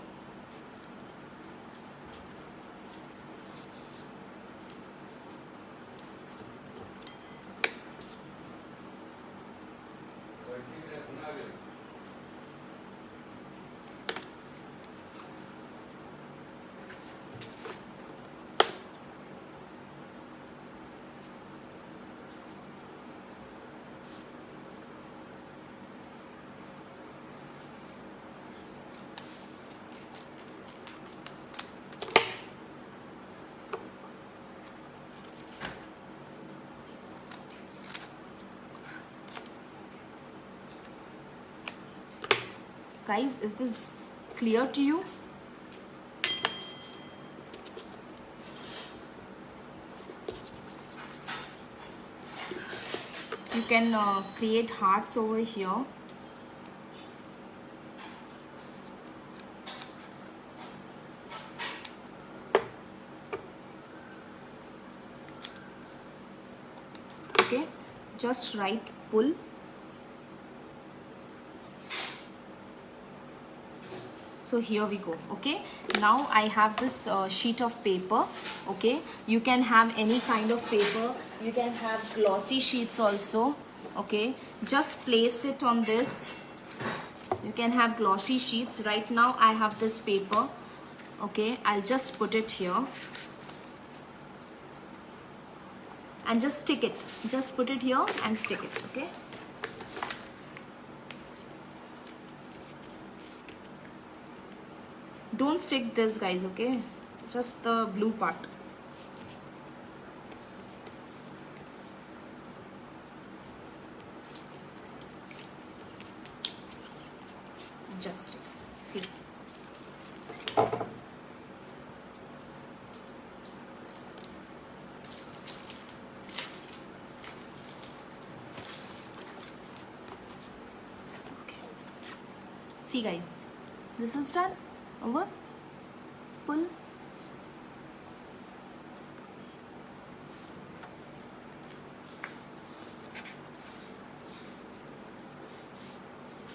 Guys, is this clear to you? You can create hearts over here. Okay, just write pull. So here we go. Okay, now I have this sheet of paper. Okay, you can have any kind of paper, you can have glossy sheets also. Okay, just place it on this. You can have glossy sheets. Right now I have this paper. Okay, I'll just put it here and just stick it. Just put it here and stick it. Okay, don't stick this, guys. Okay, just the blue part. Just see. See, guys, this is done. Over. Pull.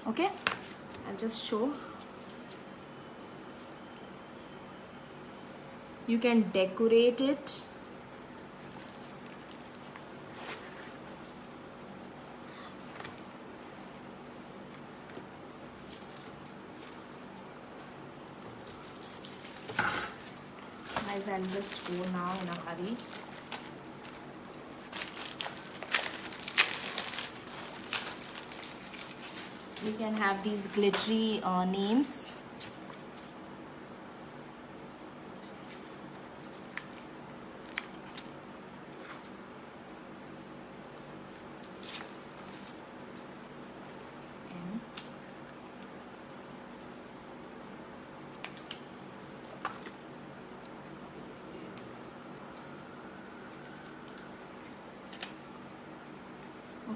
Okay, I'll just show. You can decorate it. Guys, I'll just go now in a hurry. You can have these glittery names.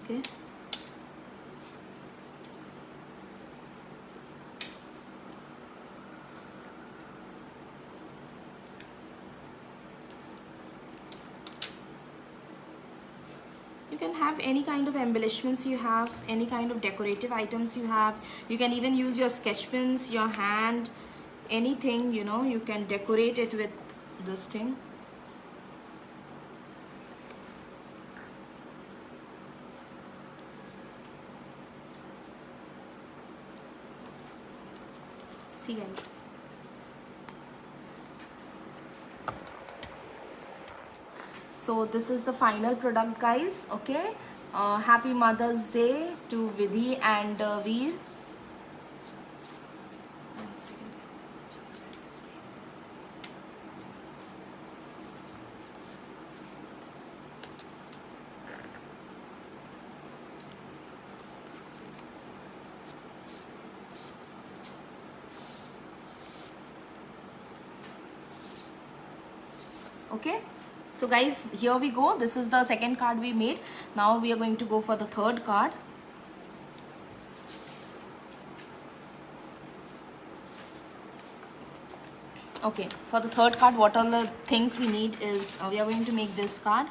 Okay. You can have any kind of embellishments you have, any kind of decorative items you have. You can even use your sketch pens, your hand, anything, you know, you can decorate it with this thing. See, guys. So this is the final product, guys. Okay, happy Mother's Day to Vidhi and Veer. One second, guys. Just at this place. Okay. So guys, here we go. This is the second card we made. Now we are going to go for the third card. Okay, for the third card, what are the things we need is, we are going to make this card,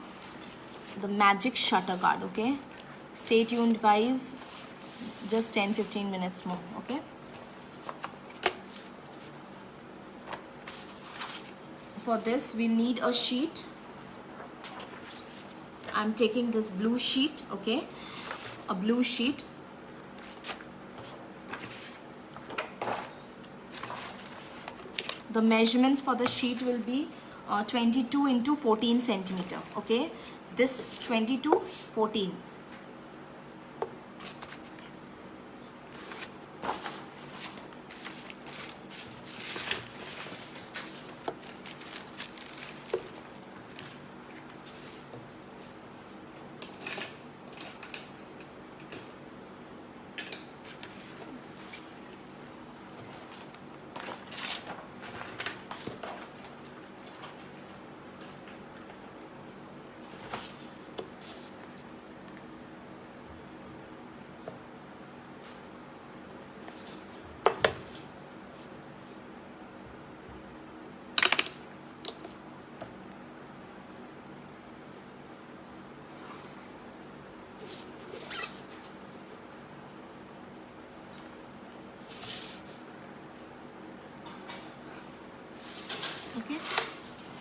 the magic shutter card. Okay, stay tuned, guys, just 10-15 minutes more. Okay, for this we need a sheet. I'm taking this blue sheet. Okay, a blue sheet. The measurements for the sheet will be 22 into 14 centimeter. Okay, this 22, 14.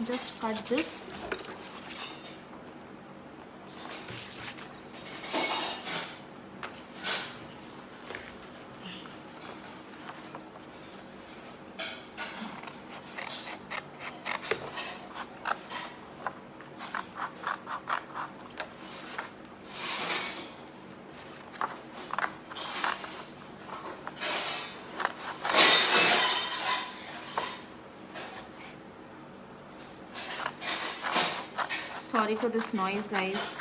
just cut this. Sorry for this noise, guys.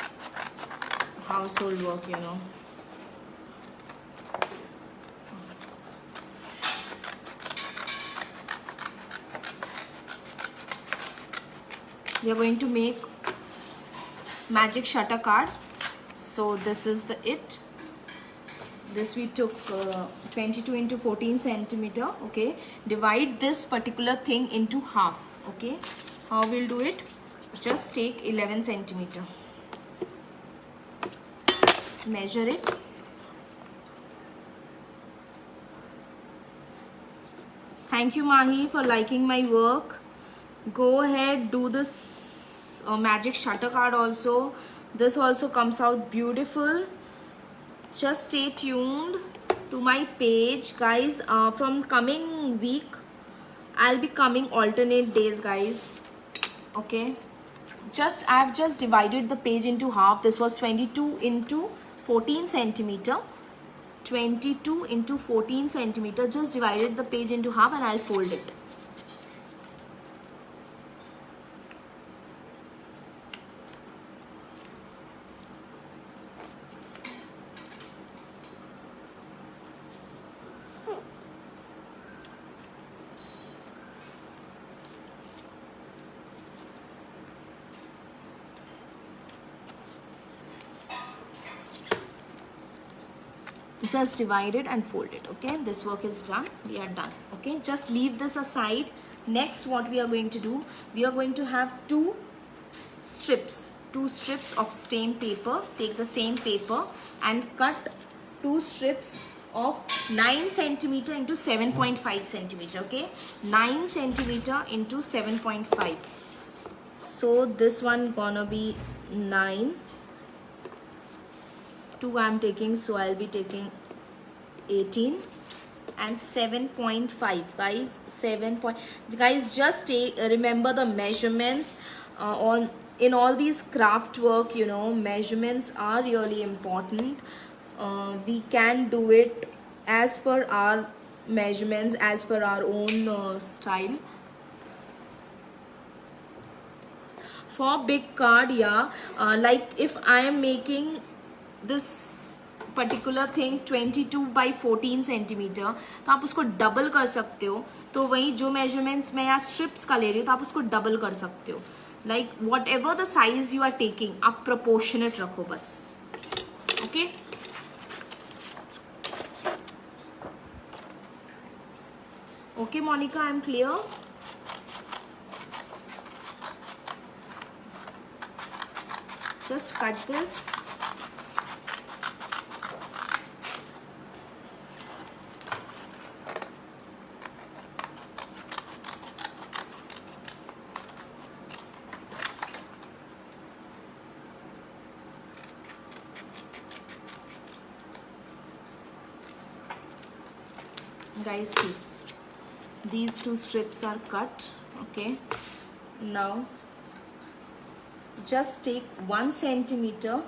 Household work, you know. We are going to make magic shutter card. So this is it. This we took 22 into 14 centimeter. Okay, divide this particular thing into half. Okay, how we'll do it? Just take 11 centimeter, measure it. Thank you, Mahi, for liking my work. Go ahead, do this magic shutter card also. This also comes out beautiful. Just stay tuned to my page, guys. From coming week, I'll be coming alternate days, guys. Okay. I've just divided the page into half. This was 22 into 14 centimeter. 22 into 14 centimeter. Just divided the page into half and I'll fold it. Just divide it and fold it. Okay, this work is done. We are done. Okay, just leave this aside. Next, what we are going to do, we are going to have two strips of same paper. Take the same paper and cut two strips of 9 centimeter into 7.5 centimeter. Okay, 9 centimeter into 7.5. So this one gonna be 9. 2 I'm taking, so I'll be taking 18 and 7.5, guys. 7 point, guys, just remember the measurements in all these craft work, you know, measurements are really important. We can do it as per our measurements, as per our own style. For big card, yeah, like if I am making this particular thing 22 by 14 centimetre, तो आप उसको double कर सकते हो. तो वही जो measurements मैं यहाँ स्ट्रिप्स का ले रही हूँ, तो आप उसको डबल कर सकते हो. Like whatever the size you are taking, आप प्रोपोर्शनेट रखो बस. Okay, okay Monica, I am clear. Just cut this. Guys, see, these two strips are cut. Okay, now just take 1 centimeter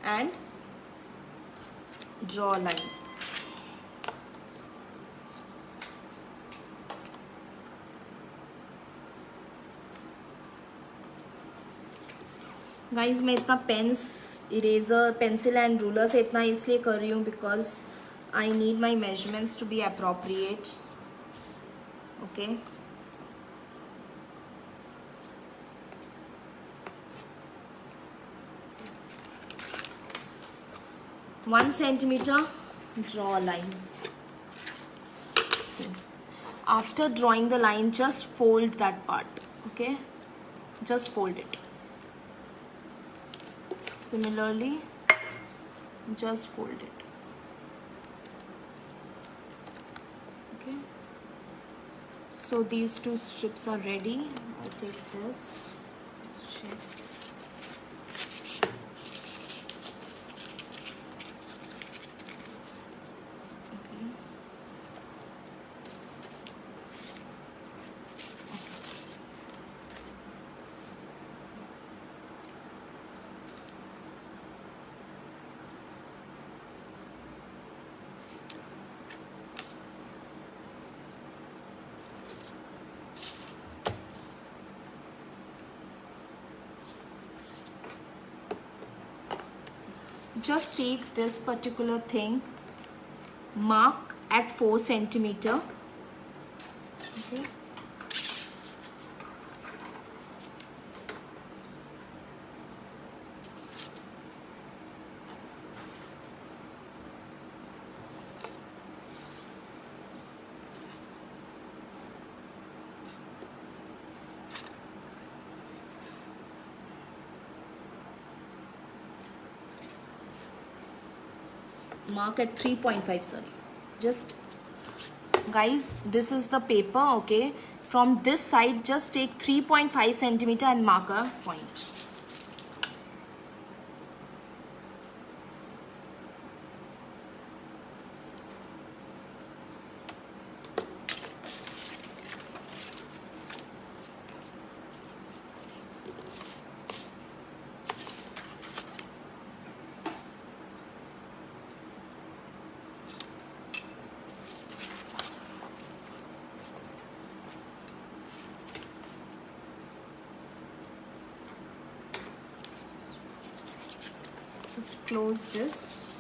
and draw a line. Guys, मैं इतना pens, eraser, pencil and ruler से इतना इसलिए कर रही हूँ because I need my measurements to be appropriate. Okay. One centimeter, draw a line. See. After drawing the line, just fold that part. Okay. Just fold it. Similarly, just fold it. So these two strips are ready. I'll take this. Just check. Okay. Just take this particular thing, mark at 4 centimeter. Okay. Mark at 3.5, sorry. Just guys, this is the paper, okay? From this side, just take 3.5 centimeter and mark a point. Just close this,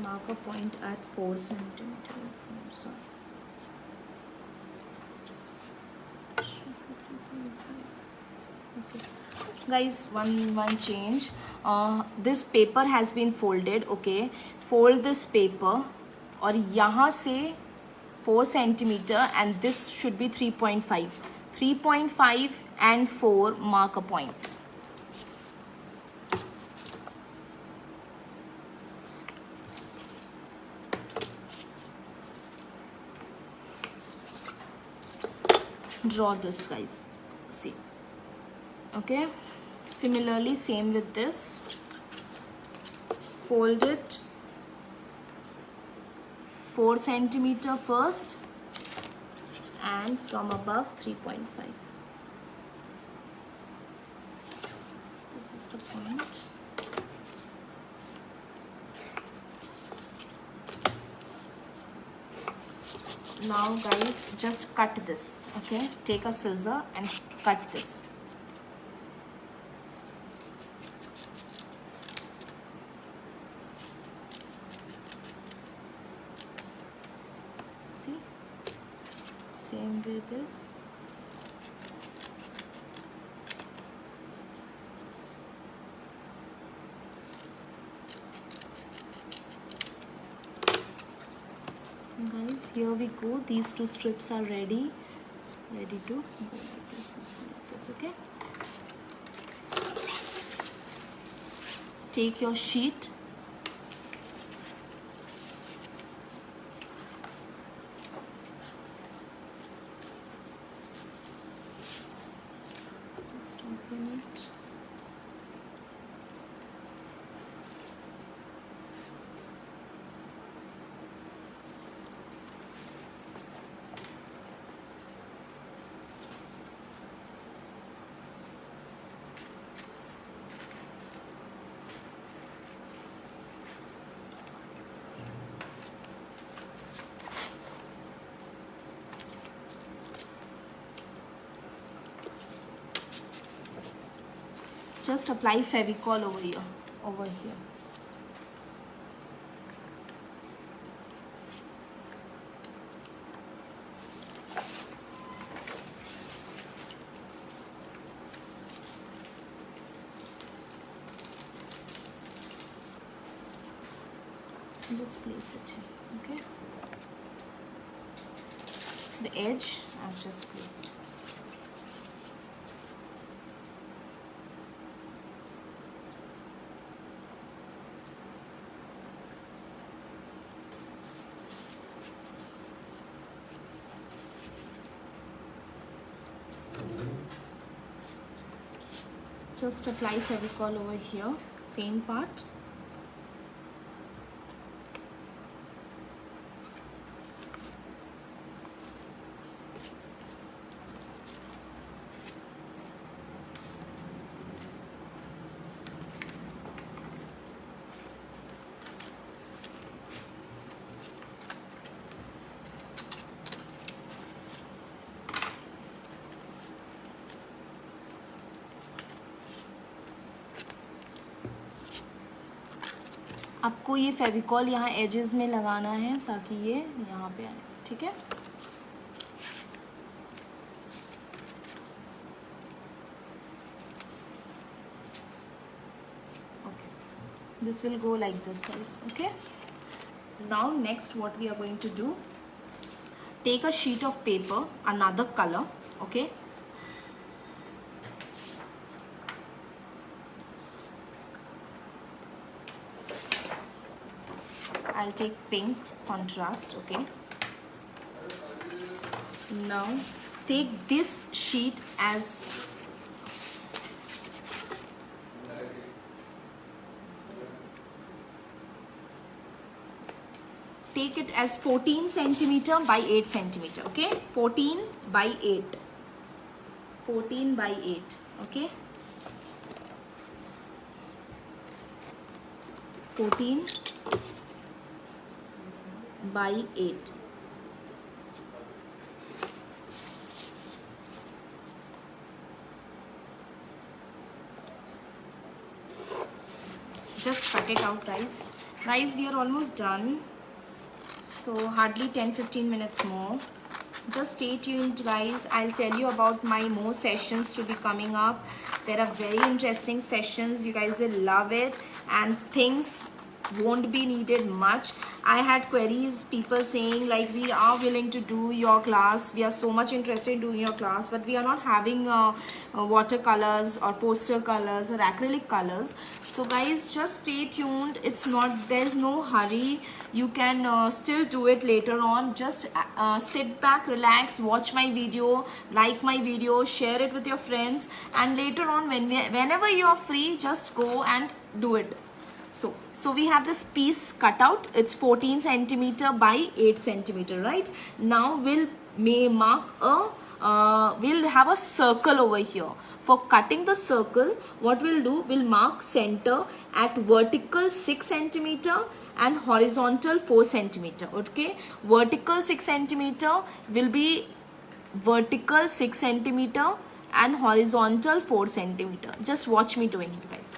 mark a point at 4 centimeter. Sorry. Okay. Guys, one change. This paper has been folded. Okay, fold this paper और यहाँ से 4 centimeter and this should be 3.5. 3.5 and 4 mark a point. Draw this, guys. See. Okay. Similarly, same with this. Fold it 4 centimeter first and from above 3.5. So this is the point. Now guys, just cut this, okay? Take a scissor and cut this. See? Same with this. Guys, here we go. These two strips are ready to go like this, okay? Take your sheet, just open it. Just apply Fevicol over here. Just place it here, okay? The edge I've just placed. just apply Fevicol over here, same part. आपको ये फेविकॉल यहाँ edges में लगाना है ताकि ये यहाँ पे आए, ठीक है। Okay, this will go like this guys. Okay, now next what we are going to do, take a sheet of paper, another color. Okay, I'll take pink contrast. Okay, now take this sheet as take it as 14 centimeter by 8 centimeter. Okay, 14 by 8, 14 by 8. Okay, 14 by 8. Just cut it out guys. Guys, we are almost done, so hardly 10-15 minutes more. Just stay tuned guys, I'll tell you about my more sessions to be coming up. There are very interesting sessions, you guys will love it, and things won't be needed much. I had queries, people saying like, we are willing to do your class, we are so much interested in doing your class, but we are not having watercolors or poster colors or acrylic colors. So guys, just stay tuned, it's not, there's no hurry, you can still do it later on. Just sit back, relax, watch my video, like my video, share it with your friends, and later on whenever you are free, just go and do it. So we have this piece cut out, it's 14 centimeter by 8 centimeter, right? Now we'll mark a we'll have a circle over here. For cutting the circle, what we'll do, we'll mark center at vertical 6 centimeter and horizontal 4 centimeter. Okay, vertical 6 centimeter will be vertical 6 centimeter and horizontal 4 centimeter. Just watch me doing it guys.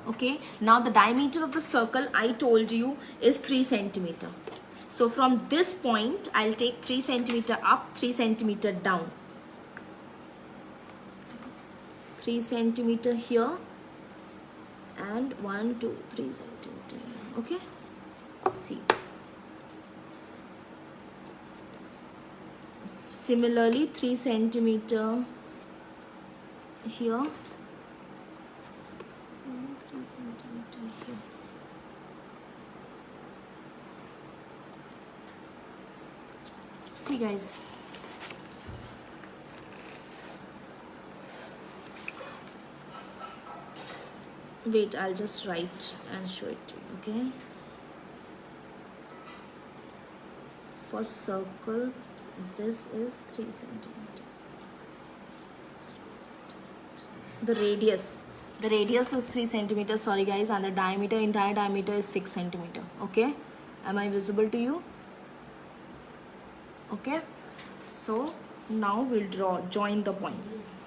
Okay, now the diameter of the circle I told you is 3 centimeter. So from this point, I'll take 3 centimeter up, 3 centimeter down. 3 centimeter here and 1, 2, 3 centimeter here. Okay, see. Similarly, 3 centimeter here. 3 centimeter here. See guys, wait, I'll just write and show it to you. Okay, for circle this is 3 centimeter. The radius is 3 centimeters, sorry guys, and the diameter, entire diameter is 6 centimeter. Okay, am I visible to you? Okay, so now we'll join the points.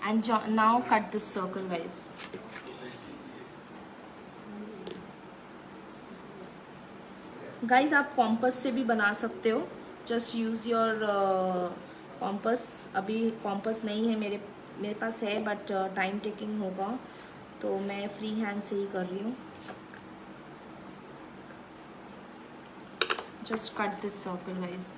And now cut this circle guys. Guys, आप compass से भी बना सकते हो. Just use your compass अभी compass नहीं है मेरे पास है, बट टाइम टेकिंग होगा, तो मैं फ्री हैंड से ही कर रही हूँ. Just cut this circle guys.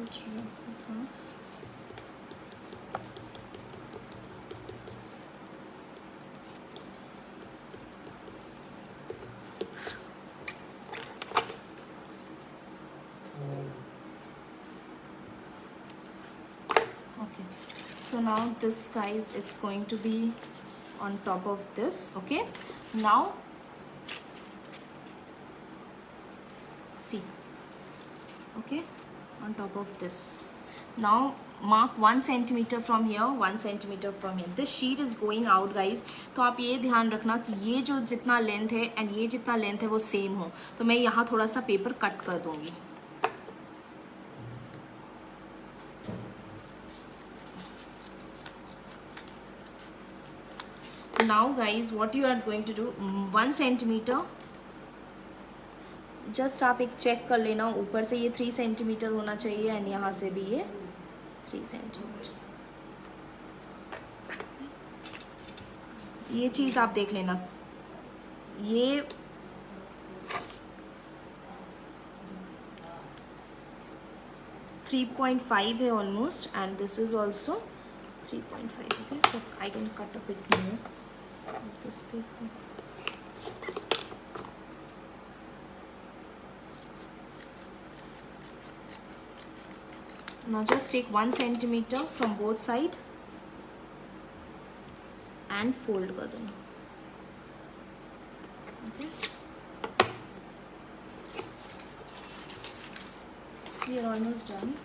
Just rub this off. Okay, so now this guys, it's going to be on top of this. Okay, now see, okay, on top of this. Now mark 1 centimeter from here, 1 centimeter from here. This sheet is going out guys. तो आप ये ध्यान रखना कि ये जो जितना length है एंड ये जितना लेंथ है वो सेम हो. तो मैं यहाँ थोड़ा सा पेपर कट कर दूंगी. Now guys, what you are going to do, 1 centimeter, just आप एक चेक कर लेना. ऊपर से ये 3 सेंटीमीटर होना चाहिए एंड यहाँ से भी ये 3 सेंटीमीटर. ये चीज़ आप देख लेना. ये 3.5 है almost, and this is also 3.5. Okay, so I can cut a bit more of this paper. Now just take 1 centimeter from both side and fold कर देना. Okay, we are almost done.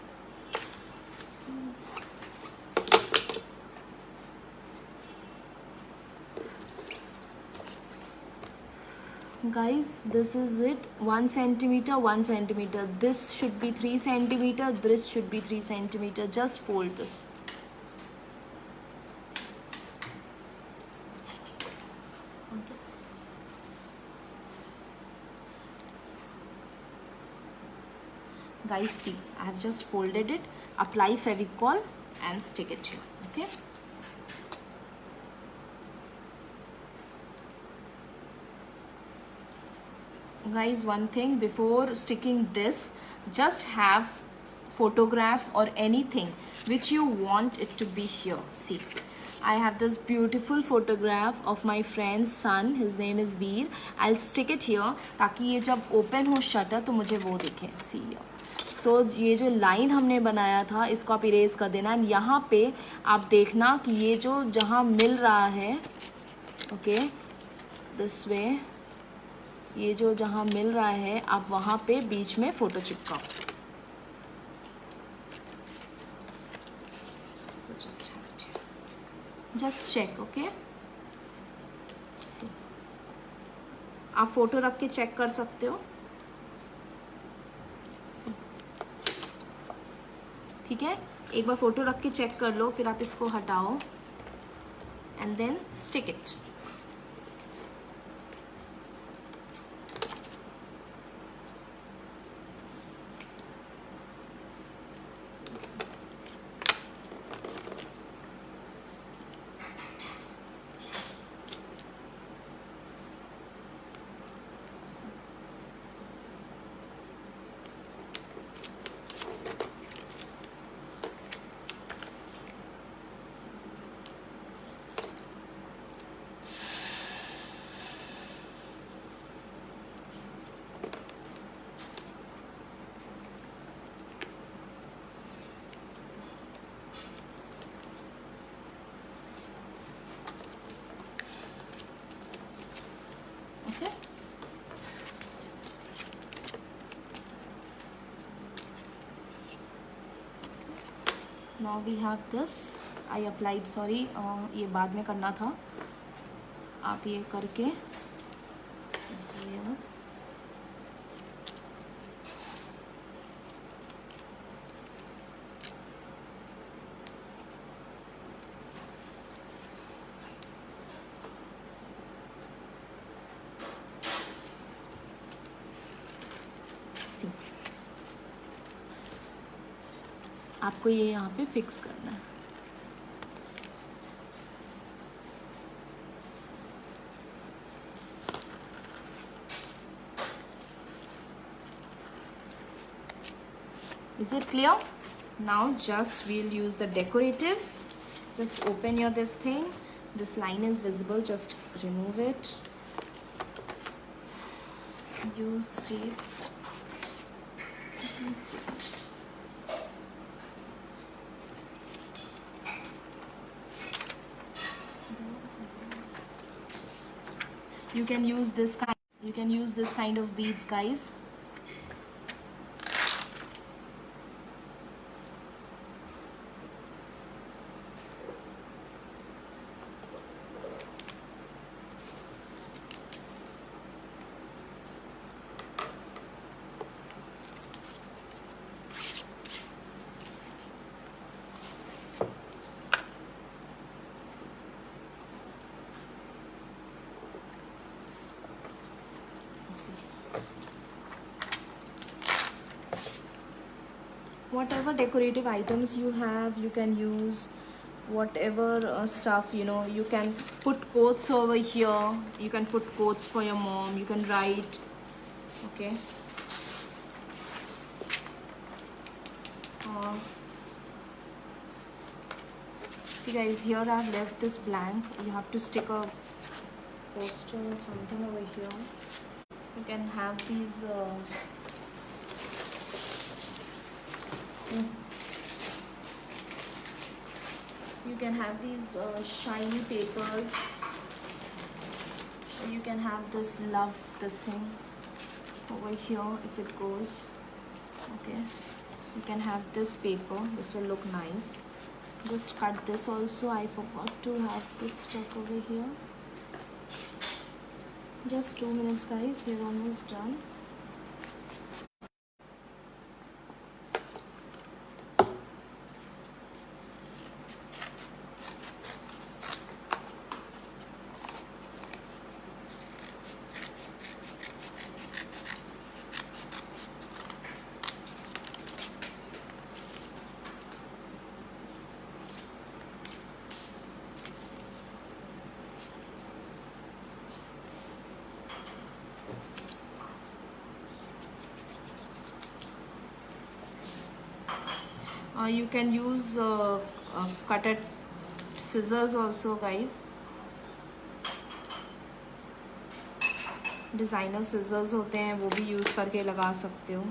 Guys, this is it. 1 centimeter, 1 centimeter. This should be 3 centimeter. This should be 3 centimeter. Just fold this. Okay. Guys, see, I have just folded it. Apply Fevicol and stick it here. Okay. Guys, one thing, before sticking this, just have photograph or anything which you want it to be here. See, I have this beautiful photograph of my friend's son. His name is Veer. I'll stick it here ताकि ये जब open हो shutter तो मुझे वो दिखे. See here. So ये जो लाइन हमने बनाया था इसको आप इरेज कर देना. एंड यहाँ पे आप देखना कि ये जो जहाँ मिल रहा है, ओके, दिस वे, ये जो जहाँ मिल रहा है आप वहाँ पे बीच में फ़ोटो चिपकाओ. Just check. ओके, आप फ़ोटो रख के चेक कर सकते हो. ठीक है, एक बार फ़ोटो रख के चेक कर लो, फिर आप इसको हटाओ and then stick it. Now we have this, I applied, sorry ये बाद में करना था, आप ये करके ये सी, आपको ये यहाँ पे फिक्स करना है। Is it clear? Now just we'll use the decoratives. Just open your this thing. This line is visible, just remove it. Use tapes. You can use this kind. You can use this kind of beads, guys. Whatever decorative items you have, you can use whatever stuff, you know. You can put quotes over here, you can put quotes for your mom, you can write, okay. See guys, here I've left this blank. You have to stick a poster or something over here. You can have these you can have these shiny papers. You can have this love, this thing over here if it goes, okay. You can have this paper, this will look nice. Just cut this also, I forgot to have this stuff over here. Just 2 minutes guys, we're almost done. You can use cutted scissors also guys. Designer scissors होते हैं, वो भी use करके लगा सकते हो.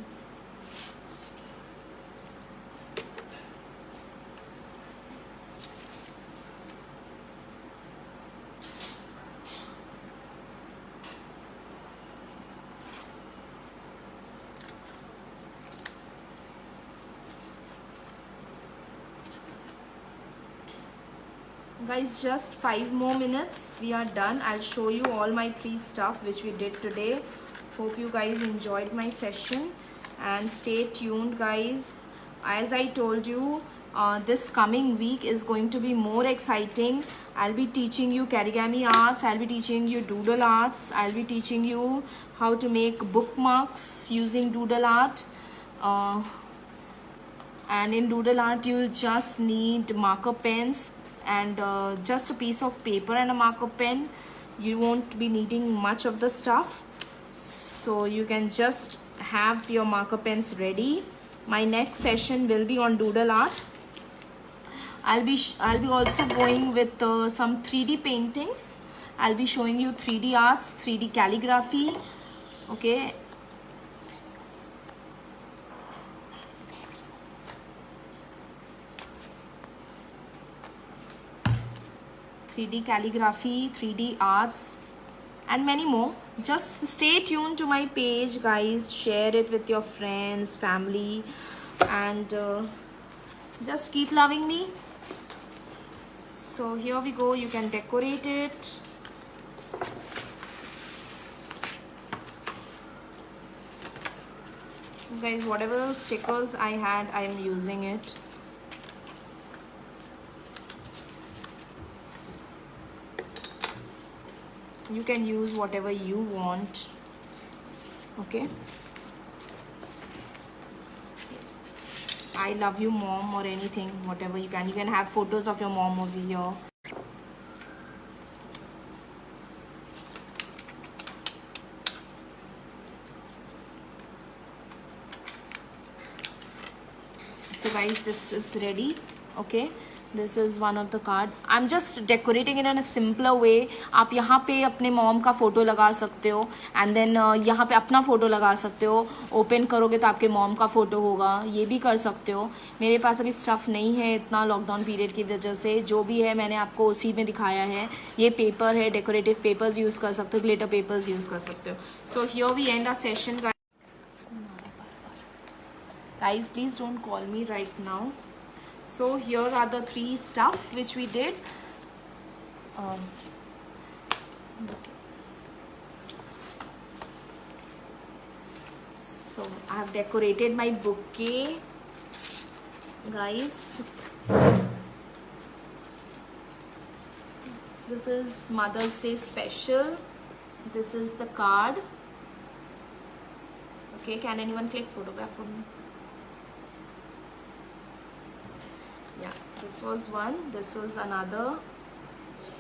Guys, just 5 more minutes, we are done. I'll show you all my 3 stuff which we did today. Hope you guys enjoyed my session and stay tuned guys. As I told you, this coming week is going to be more exciting. I'll be teaching you Karigami arts, I'll be teaching you doodle arts, I'll be teaching you how to make bookmarks using doodle art. And in doodle art you will just need marker pens and just a piece of paper and a marker pen. You won't be needing much of the stuff, so you can just have your marker pens ready. My next session will be on doodle art. I'll be also going with some 3D paintings. I'll be showing you 3D arts, 3D calligraphy, okay. 3D calligraphy, 3D arts and many more. Just stay tuned to my page guys, share it with your friends, family, and just keep loving me. So here we go, you can decorate it. Guys, whatever stickers I had, I am using it. You can use whatever you want. Okay, I love you mom, or anything, whatever you can have photos of your mom over here. So guys, this is ready. Okay, this is one of the card. I'm just decorating it in a simpler way. आप यहाँ पे अपने mom का photo लगा सकते हो, and then यहाँ पे अपना फ़ोटो लगा सकते हो. ओपन करोगे तो आपके मॉम का फ़ोटो होगा, ये भी कर सकते हो. मेरे पास अभी स्टफ़ नहीं है इतना लॉकडाउन पीरियड की वजह से. जो भी है मैंने आपको उसी में दिखाया है. ये पेपर है, डेकोरेटिव पेपर्स यूज़ कर सकते हो, ग्लिटर पेपर्स यूज़ कर सकते हो. So here we end our session. Guys, please don't call me right now. So here are the 3 stuff which we did. So I have decorated my bouquet, guys. This is Mother's Day special. This is the card. Okay, can anyone click photograph for me? Yeah, this was one, this was another.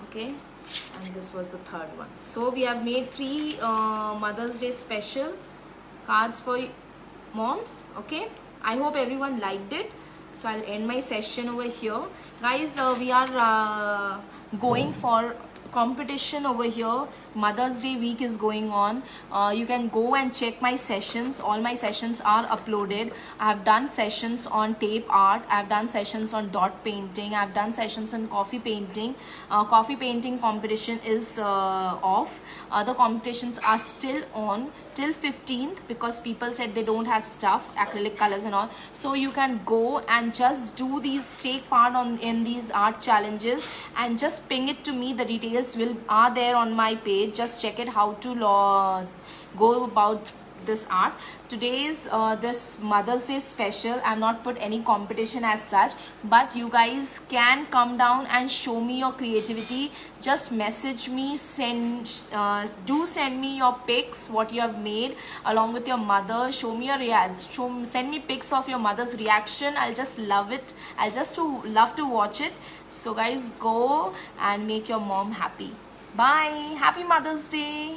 Okay, and this was the third one. So we have made 3 Mother's Day special cards for moms. Okay, I hope everyone liked it. So I'll end my session over here. Guys, we are going for competition over here. Mother's Day week is going on. You can go and check my sessions. All my sessions are uploaded. I have done sessions on tape art. I have done sessions on dot painting. I have done sessions on coffee painting. Coffee painting competition is off. Other competitions are still on till 15th because people said they don't have stuff, acrylic colors and all. So you can go and just do these, take part in these art challenges and just ping it to me. The details are there on my page. Just check it how to go about this art. Today's this Mother's Day special, I'm not put any competition as such, but you guys can come down and show me your creativity. Just message me, send me your pics, what you have made along with your mother. Show me your send me pics of your mother's reaction. I'll just love it. I'll just love to watch it. So guys, go and make your mom happy. Bye. Happy Mother's Day.